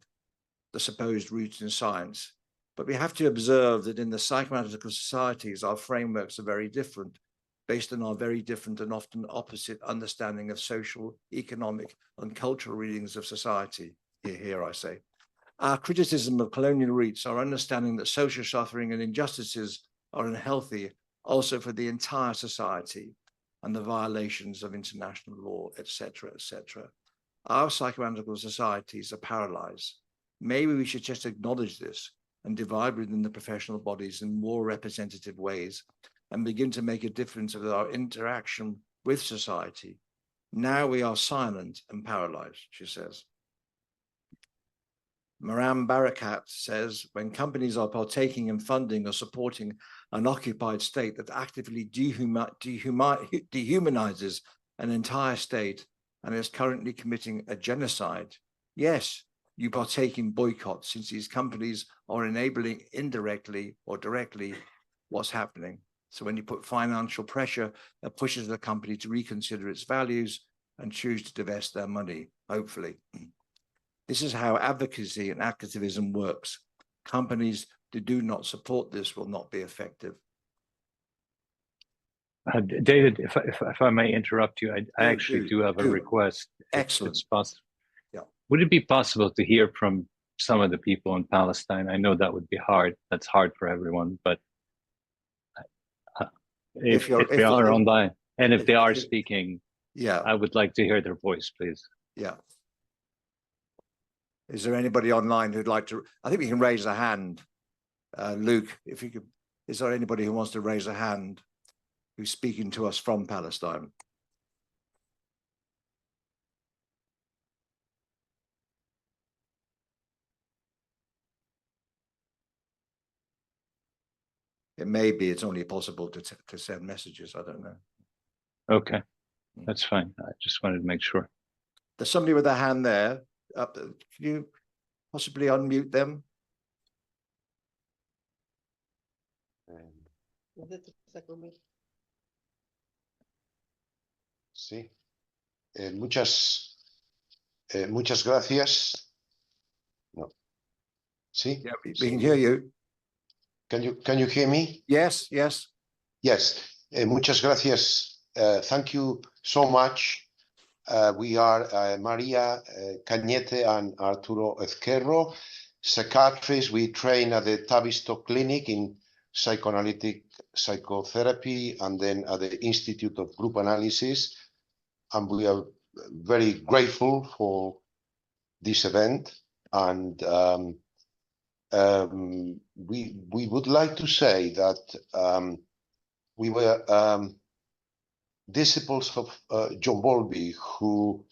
the supposed roots in science. But we have to observe that in the psychoanalytical societies, our frameworks are very different, based on our very different and often opposite understanding of social, economic, and cultural readings of society. Here I say. Our criticism of colonial roots, our understanding that social suffering and injustices are unhealthy also for the entire society, and the violations of international law, etc., etc. Our psychoanalytical societies are paralyzed. Maybe we should just acknowledge this and divide within the professional bodies in more representative ways and begin to make a difference with our interaction with society. Now we are silent and paralyzed, she says. Maram Barakat says, when companies are partaking in funding or supporting an occupied state that actively dehumanizes an entire state and is currently committing a genocide, yes, you partake in boycotts, since these companies are enabling indirectly or directly what's happening. So when you put financial pressure, that pushes the company to reconsider its values and choose to divest their money, hopefully. This is how advocacy and activism works. Companies that do not support this will not be effective. David, if I may interrupt you, I actually do have a request. Excellent. It's possible. Yeah. Would it be possible to hear from some of the people in Palestine? I know that would be hard. That's hard for everyone, but if they are online and if they are speaking, yeah, I would like to hear their voice, please. Yeah. Is there anybody online who'd like to? I think we can raise a hand. Luke, if you could, is there anybody who wants to raise a hand who's speaking to us from Palestine? It may be it's only possible to send messages. I don't know. Okay, that's fine. I just wanted to make sure. There's somebody with a hand there. Up, can you possibly unmute them? Sí. Muchas gracias. No. Sí. Yeah, we can hear you. Can you hear me? Yes, yes. Yes. Muchas gracias. Thank you so much. We are Maria Cañete and Arturo Ezquerro, psychiatrists. We train at the Tavistock Clinic in psychoanalytic psychotherapy and then at the Institute of Group Analysis. And we are very grateful for this event. And we would like to say that we were disciples of John Bowlby, who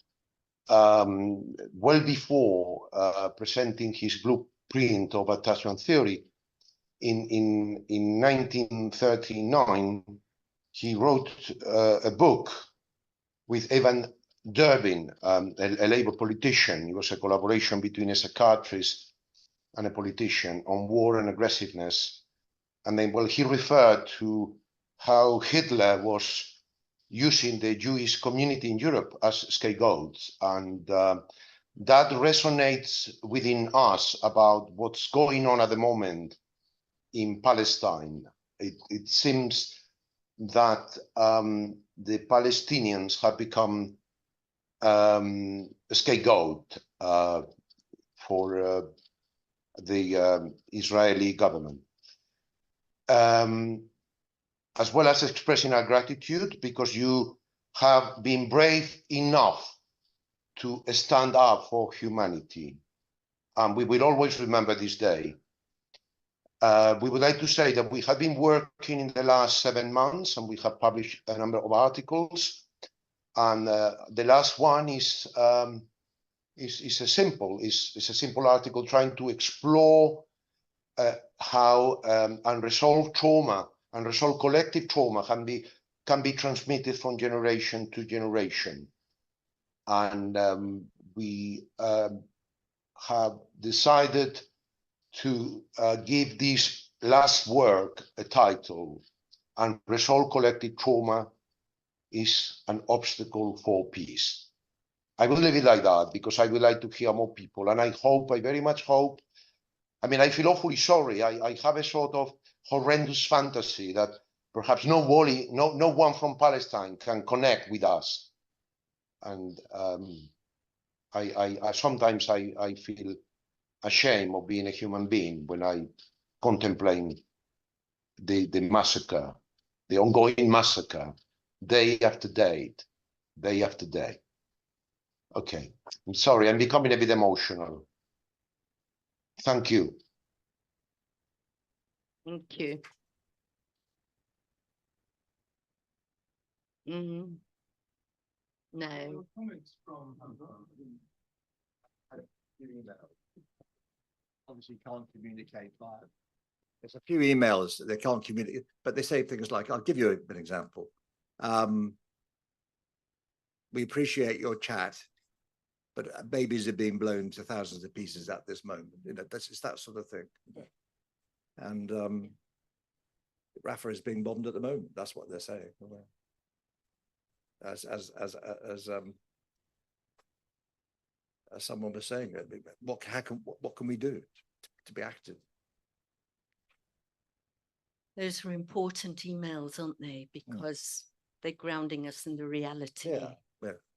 well before presenting his blueprint of attachment theory in 1939, he wrote a book with Evan Durbin, a Labour politician. It was a collaboration between a psychiatrist and a politician on war and aggressiveness. And then, well, he referred to how Hitler was using the Jewish community in Europe as scapegoats. And that resonates within us about what's going on at the moment in Palestine. It seems that the Palestinians have become a scapegoat for the Israeli government. As well as expressing our gratitude because you have been brave enough to stand up for humanity. And we will always remember this day. We would like to say that we have been working in the last 7 months and we have published a number of articles. And the last one is a simple article trying to explore how unresolved trauma, unresolved collective trauma can be transmitted from generation to generation. And we have decided to give this last work a title, Unresolved Collective Trauma is an Obstacle for Peace. I will leave it like that because I would like to hear more people. And I very much hope, I mean, I feel awfully sorry. I have a sort of horrendous fantasy that perhaps no one from Palestine can connect with us. And sometimes I feel ashamed of being a human being when I contemplate the massacre, the ongoing massacre, day after day. Okay, I'm sorry, I'm becoming a bit emotional. Thank you. Thank you. No. Obviously can't communicate via. There's a few emails that they can't communicate, but they say things like, I'll give you an example. We appreciate your chat, but babies are being blown to thousands of pieces at this moment. You know, it's that sort of thing. And Rafah is being bombed at the moment. That's what they're saying. As someone was saying, what can we do to be active? Those are important emails, aren't they? Because they're grounding us in the reality. Yeah,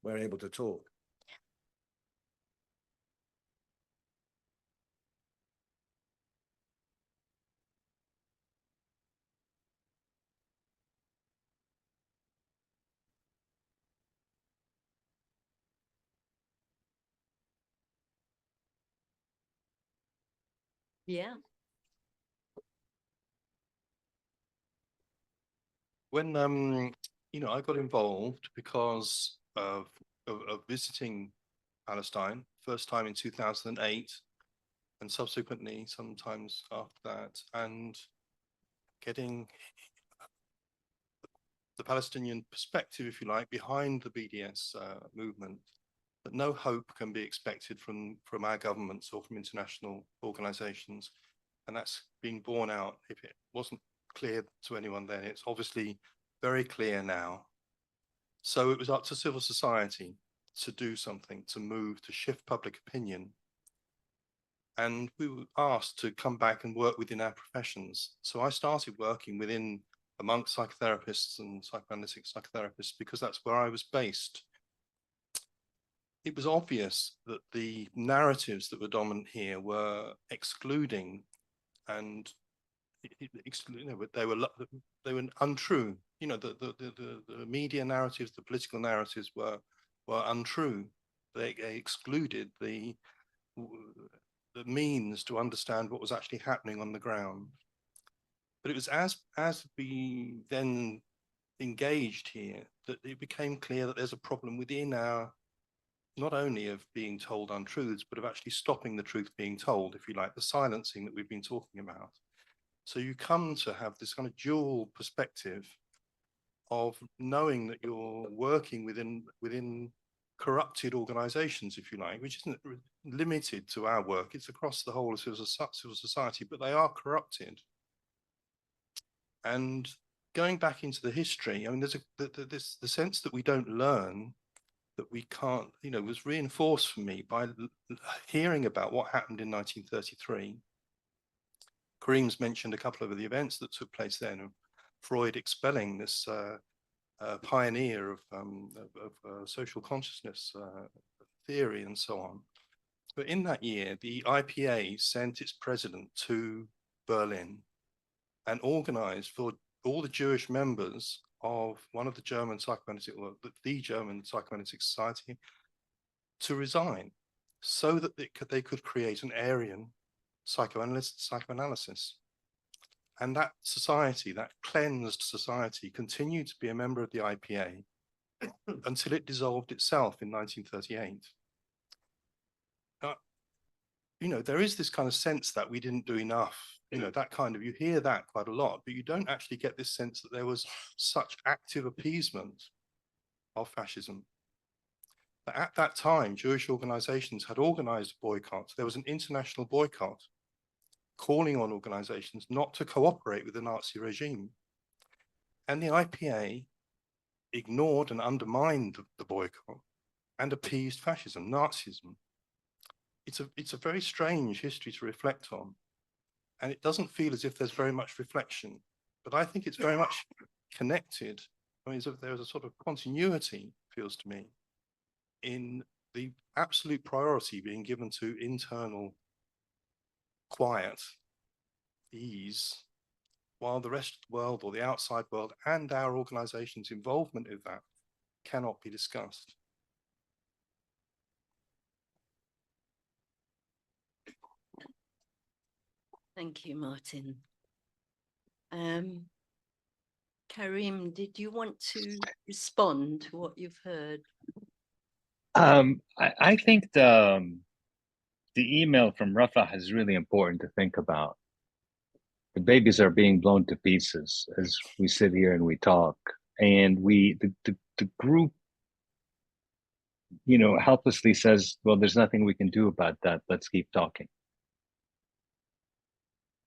we're able to talk. Yeah. When I got involved because of visiting Palestine, first time in 2008, and subsequently sometimes after that, and getting the Palestinian perspective, if you like, behind the BDS movement, that no hope can be expected from our governments or from international organizations. And that's being borne out. If it wasn't clear to anyone then, it's obviously very clear now. So it was up to civil society to do something, to move, to shift public opinion. And we were asked to come back and work within our professions. So I started working amongst psychotherapists and psychoanalytic psychotherapists because that's where I was based. It was obvious that the narratives that were dominant here were excluding and they were untrue. You know, the media narratives, the political narratives were untrue. They excluded the means to understand what was actually happening on the ground. But it was as we then engaged here that it became clear that there's a problem within our, not only of being told untruths, but of actually stopping the truth being told, if you like, the silencing that we've been talking about. So you come to have this kind of dual perspective of knowing that you're working within corrupted organizations, if you like, which isn't limited to our work. It's across the whole of civil society, but they are corrupted. And going back into the history, I mean, there's the sense that we don't learn, that we can't, you know, was reinforced for me by hearing about what happened in 1933. Kareem's mentioned a couple of the events that took place then, of Freud expelling this pioneer of social consciousness theory and so on. But in that year, the IPA sent its president to Berlin and organized for all the Jewish members of one of the German psychoanalytic, or the German Psychoanalytic Society, to resign so that they could create an Aryan psychoanalysis. And that society, that cleansed society, continued to be a member of the IPA until it dissolved itself in 1938. You know, there is this kind of sense that we didn't do enough, you know, that kind of, you hear that quite a lot, but you don't actually get this sense that there was such active appeasement of fascism. But at that time, Jewish organizations had organized a boycott. There was an international boycott calling on organizations not to cooperate with the Nazi regime. And the IPA ignored and undermined the boycott and appeased fascism, Nazism. It's a very strange history to reflect on. And it doesn't feel as if there's very much reflection, but I think it's very much connected. I mean, there's a sort of continuity, feels to me, in the absolute priority being given to internal quiet, ease, while the rest of the world or the outside world and our organization's involvement in that cannot be discussed. Thank you, Martin. Kareem, did you want to respond to what you've heard? I think the email from Rafa is really important to think about. The babies are being blown to pieces as we sit here and we talk, and the group, you know, helplessly says, well, there's nothing we can do about that. Let's keep talking.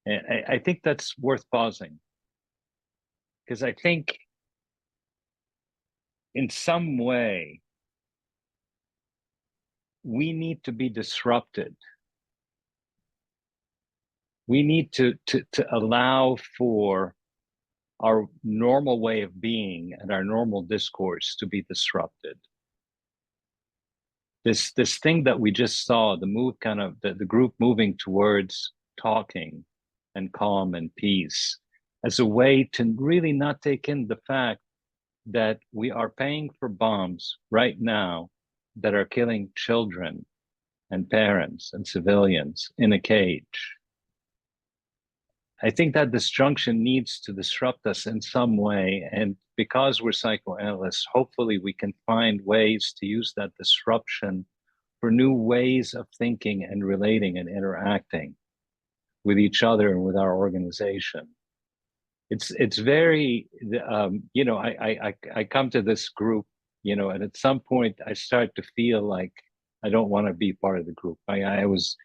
And I think that's worth pausing, because I think in some way we need to be disrupted. We need to allow for our normal way of being and our normal discourse to be disrupted. This thing that we just saw, the group moving towards talking and calm and peace, as a way to really not take in the fact that we are paying for bombs right now that are killing children and parents and civilians in a cage. I think that disjunction needs to disrupt us in some way. And because we're psychoanalysts, hopefully we can find ways to use that disruption for new ways of thinking and relating and interacting with each other and with our organization. it's very, you know, I come to this group, you know, and at some point I start to feel like I don't want to be part of the group. I was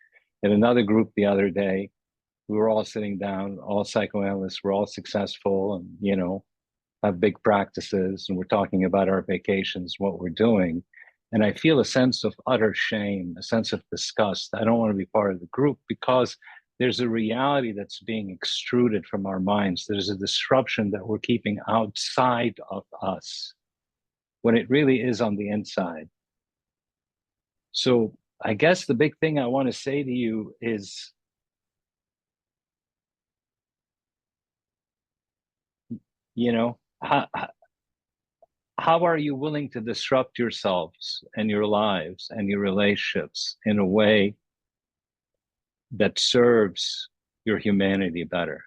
in another group the other day. We were all sitting down, all psychoanalysts, we're all successful and, you know, have big practices, and we're talking about our vacations, what we're doing. And I feel a sense of utter shame, a sense of disgust. I don't want to be part of the group because there's a reality that's being extruded from our minds. There's a disruption that we're keeping outside of us when it really is on the inside. So I guess the big thing I want to say to you is, you know, how are you willing to disrupt yourselves and your lives and your relationships in a way that serves your humanity better,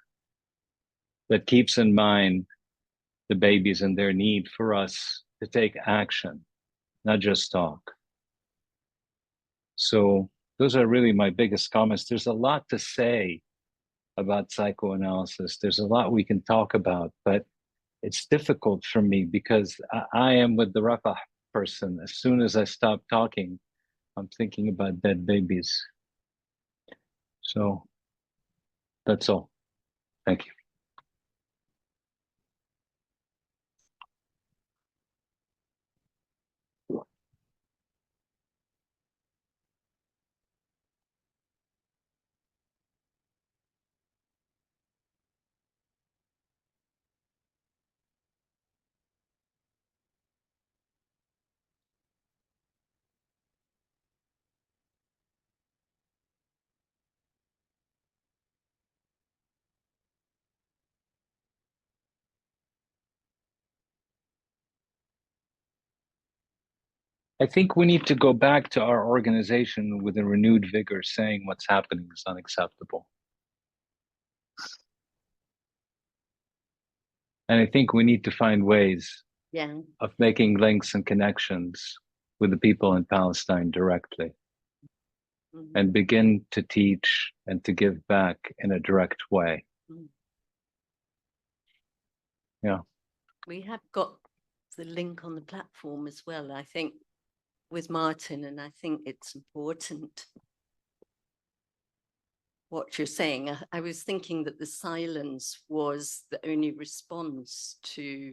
that keeps in mind the babies and their need for us to take action, not just talk? So those are really my biggest comments. There's a lot to say about psychoanalysis. There's a lot we can talk about, but it's difficult for me because I am with the Rafah person. As soon as I stop talking, I'm thinking about dead babies. So that's all. Thank you. I think we need to go back to our organization with a renewed vigor, saying what's happening is unacceptable. And I think we need to find ways of making links and connections with the people in Palestine directly, and begin to teach and to give back in a direct way. Yeah. We have got the link on the platform as well, I think, with Martin, and I think it's important what you're saying. I was thinking that the silence was the only response to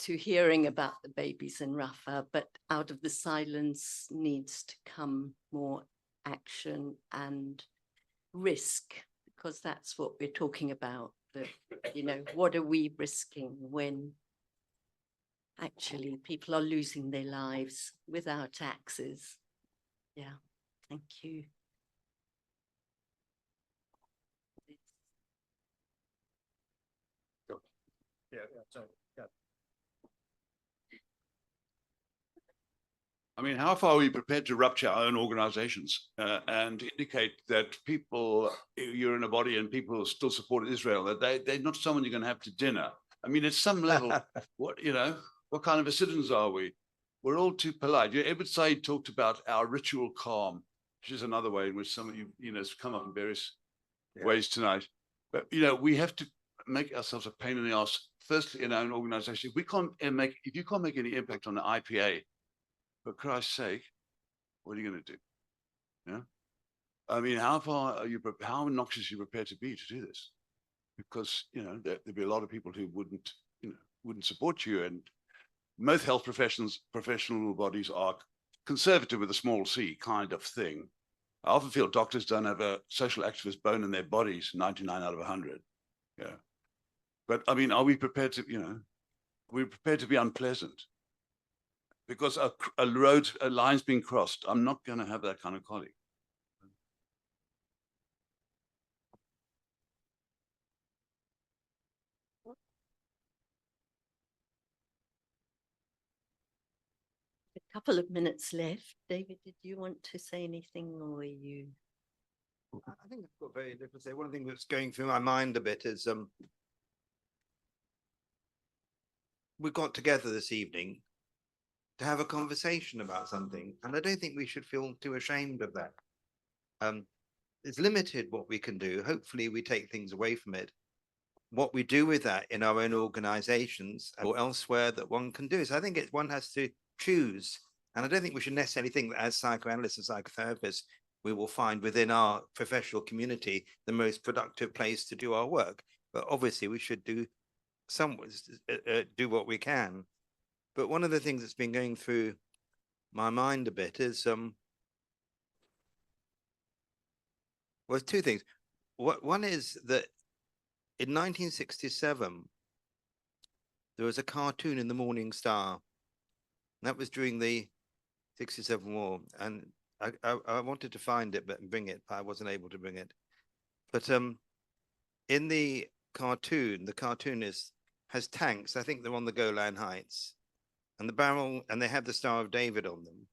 hearing about the babies in Rafah, but out of the silence needs to come more action and risk, because that's what we're talking about. That, you know, what are we risking when actually people are losing their lives without access? Yeah, thank you. I mean, how far are we prepared to rupture our own organizations and indicate that people, you're in a body and people still support Israel, that they're not someone you're going to have to dinner? I mean, at some level, what, you know, what kind of citizens are we? We're all too polite. Ebed Said talked about our ritual calm, which is another way in which some of you, you know, has come up in various ways tonight. But, you know, we have to make ourselves a pain in the ass, firstly in our own organization. If you can't make any impact on the IPA, for Christ's sake, what are you going to do? Yeah. I mean, how obnoxious are you prepared to be to do this? Because, you know, there'd be a lot of people who wouldn't support you. And most health professional bodies are conservative with a small c kind of thing. I often feel doctors don't have a social activist bone in their bodies, 99 out of 100. Yeah. But I mean, are we prepared to, you know, we're prepared to be unpleasant? Because a line's being crossed. I'm not going to have that kind of colleague. A couple of minutes left. David, did you want to say anything, or were you? I think I've got very little to say. One thing that's going through my mind a bit is we got together this evening to have a conversation about something, and I don't think we should feel too ashamed of that. It's limited what we can do. Hopefully we take things away from it, what we do with that in our own organizations or elsewhere that one can do. So I think one has to choose. And I don't think we should necessarily think that as psychoanalysts and psychotherapists, we will find within our professional community the most productive place to do our work. But obviously we should do do what we can. But one of the things that's been going through my mind a bit is well, two things. One is that in 1967, there was a cartoon in the Morning Star. And that was during the 67 war. And I wanted to find it but bring it, but I wasn't able to bring it. But in the cartoonist has tanks. I think they're on the Golan Heights. And they have the Star of David on them.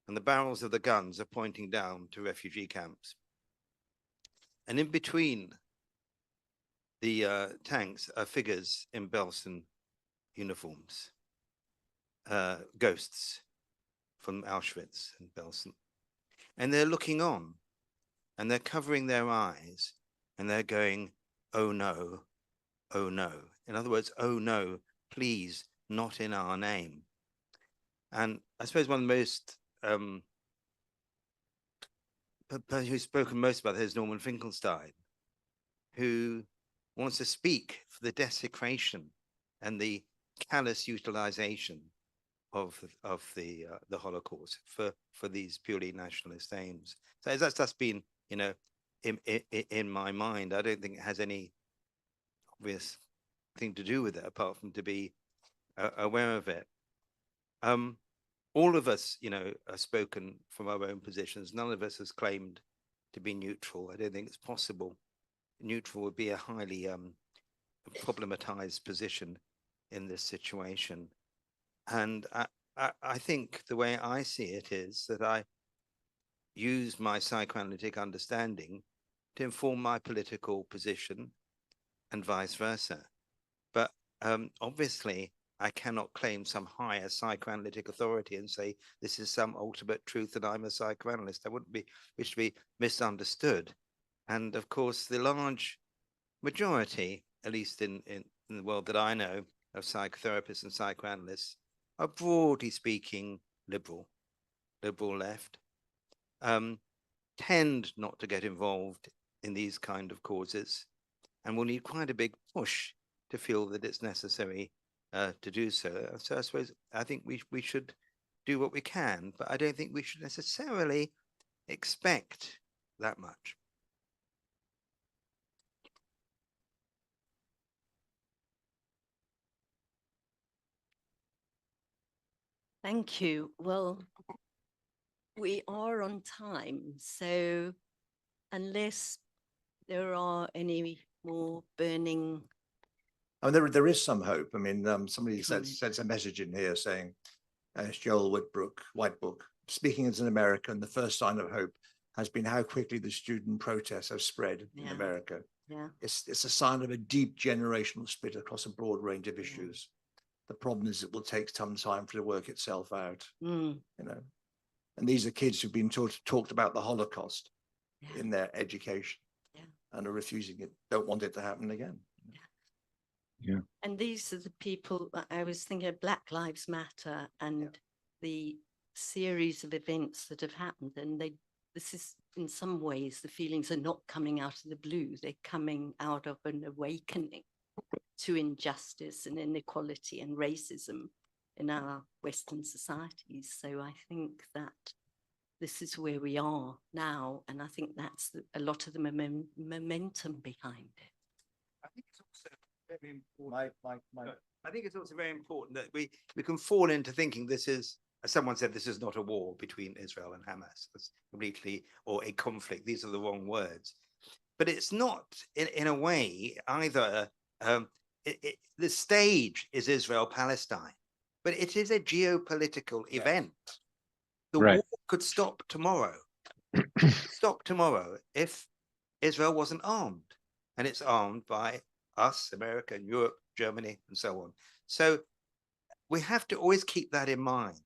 And the barrels of the guns are pointing down to refugee camps. And in between the tanks are figures in Belsen uniforms, ghosts from Auschwitz and Belsen. And they're looking on and they're covering their eyes and they're going, oh no, oh no. In other words, oh no, please, not in our name. And I suppose one of the most, who's spoken most about it is Norman Finkelstein, who wants to speak for the desecration and the callous utilization of the Holocaust for these purely nationalist aims. So that's been, you know, in my mind. I don't think it has any obvious thing to do with it apart from to be aware of it. All of us, you know, are spoken from our own positions. None of us has claimed to be neutral. I don't think it's possible. Neutral would be a highly problematized position in this situation. And I think the way I see it is that I use my psychoanalytic understanding to inform my political position and vice versa. But obviously, I cannot claim some higher psychoanalytic authority and say this is some ultimate truth and I'm a psychoanalyst. I wouldn't wish to be misunderstood. And of course, the large majority, at least in the world that I know, of psychotherapists and psychoanalysts are broadly speaking liberal left, tend not to get involved in these kind of causes and will need quite a big push to feel that it's necessary to do so. So I suppose I think we should do what we can, but I don't think we should necessarily expect that much. Thank you. Well, we are on time, so unless there are any more burning. I mean, there is some hope. I mean, somebody sent a message in here saying, it's Joel Whitebook, speaking as an American, the first sign of hope has been how quickly the student protests have spread in America. Yeah. It's a sign of a deep generational split across a broad range of issues. The problem is it will take some time for it to work itself out, you know. And these are kids who've been talked about the Holocaust in their education and are refusing it, don't want it to happen again. Yeah. And these are the people, I was thinking of Black Lives Matter and the series of events that have happened. And this is in some ways, the feelings are not coming out of the blue. They're coming out of an awakening to injustice and inequality and racism in our Western societies. So I think that this is where we are now. And I think that's a lot of the momentum behind it. I think it's also very important. I think it's also very important that we can fall into thinking this is, as someone said, this is not a war between Israel and Hamas. It's completely, or a conflict. These are the wrong words. But it's not, in a way, either. The stage is Israel-Palestine, but it is a geopolitical event. The war could stop tomorrow. Stop tomorrow if Israel wasn't armed, and it's armed by us, America, and Europe, Germany, and so on. So we have to always keep that in mind,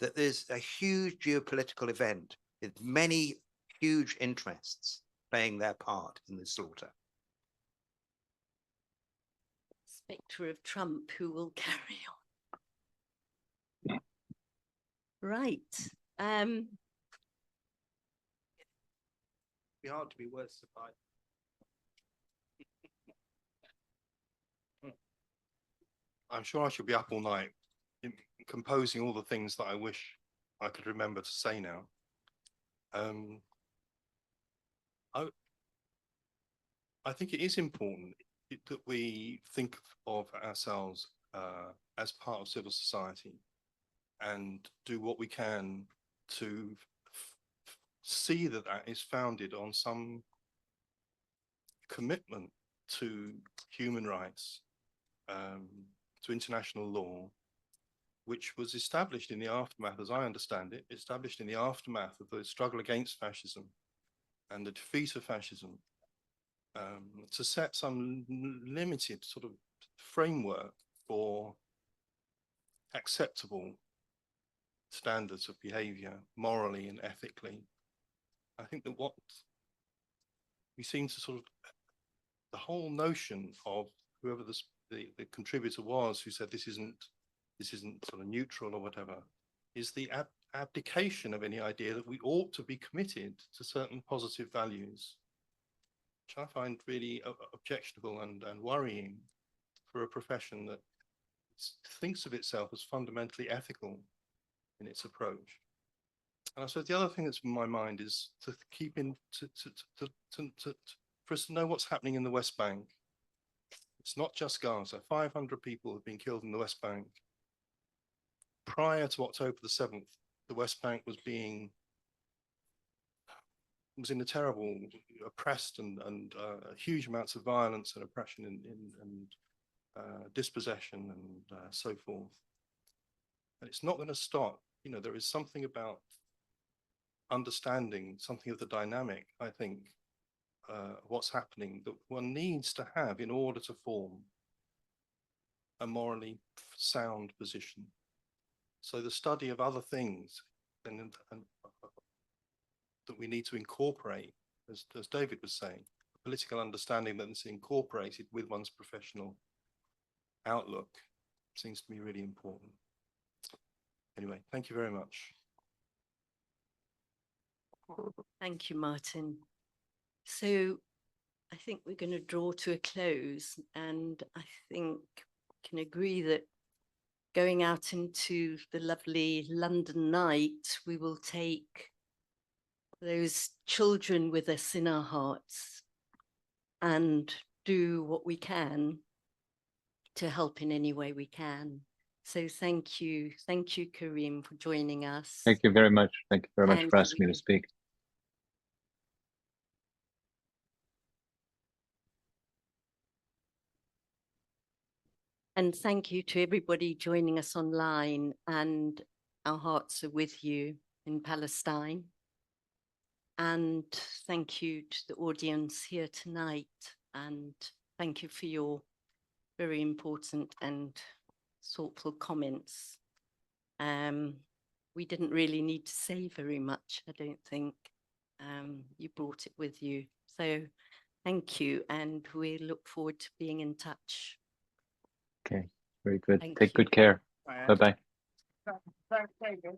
that there's a huge geopolitical event with many huge interests playing their part in the slaughter. spectre of Trump who will carry on. Right. Be hard to be worse than I'm sure I should be up all night composing all the things that I wish I could remember to say now. I think it is important that we think of ourselves as part of civil society and do what we can to see that that is founded on some commitment to human rights, to international law, which was established in the aftermath, as I understand it, established in the aftermath of the struggle against fascism and the defeat of fascism, to set some limited sort of framework for acceptable standards of behavior, morally and ethically. I think that what we seem to sort of, the whole notion of whoever the contributor was who said this isn't sort of neutral or whatever, is the abdication of any idea that we ought to be committed to certain positive values, which I find really objectionable and worrying for a profession that thinks of itself as fundamentally ethical in its approach. And I suppose the other thing that's in my mind is to keep in, for us to know what's happening in the West Bank. It's not just Gaza. 500 people have been killed in the West Bank. Prior to October the 7th, the West Bank was in a terrible, oppressed and huge amounts of violence and oppression and dispossession and so forth. And it's not going to stop. You know, there is something about understanding something of the dynamic, I think, what's happening that one needs to have in order to form a morally sound position. So the study of other things and that we need to incorporate, as David was saying, political understanding that is incorporated with one's professional outlook seems to me really important. Anyway, thank you very much. Thank you, Martin. So I think we're going to draw to a close, and I think we can agree that going out into the lovely London night, we will take those children with us in our hearts and do what we can to help in any way we can. So thank you, Karim, for joining us. Thank you very much. Thank you very much And for asking me to speak. And thank you to everybody joining us online, and our hearts are with you in Palestine. And thank you to the audience here tonight, and thank you for your very important and thoughtful comments. We didn't really need to say very much, I don't think. You brought it with you. So thank you, and we look forward to being in touch. Okay, very good. Thank Take you. good care. Bye-bye. Thanks, David.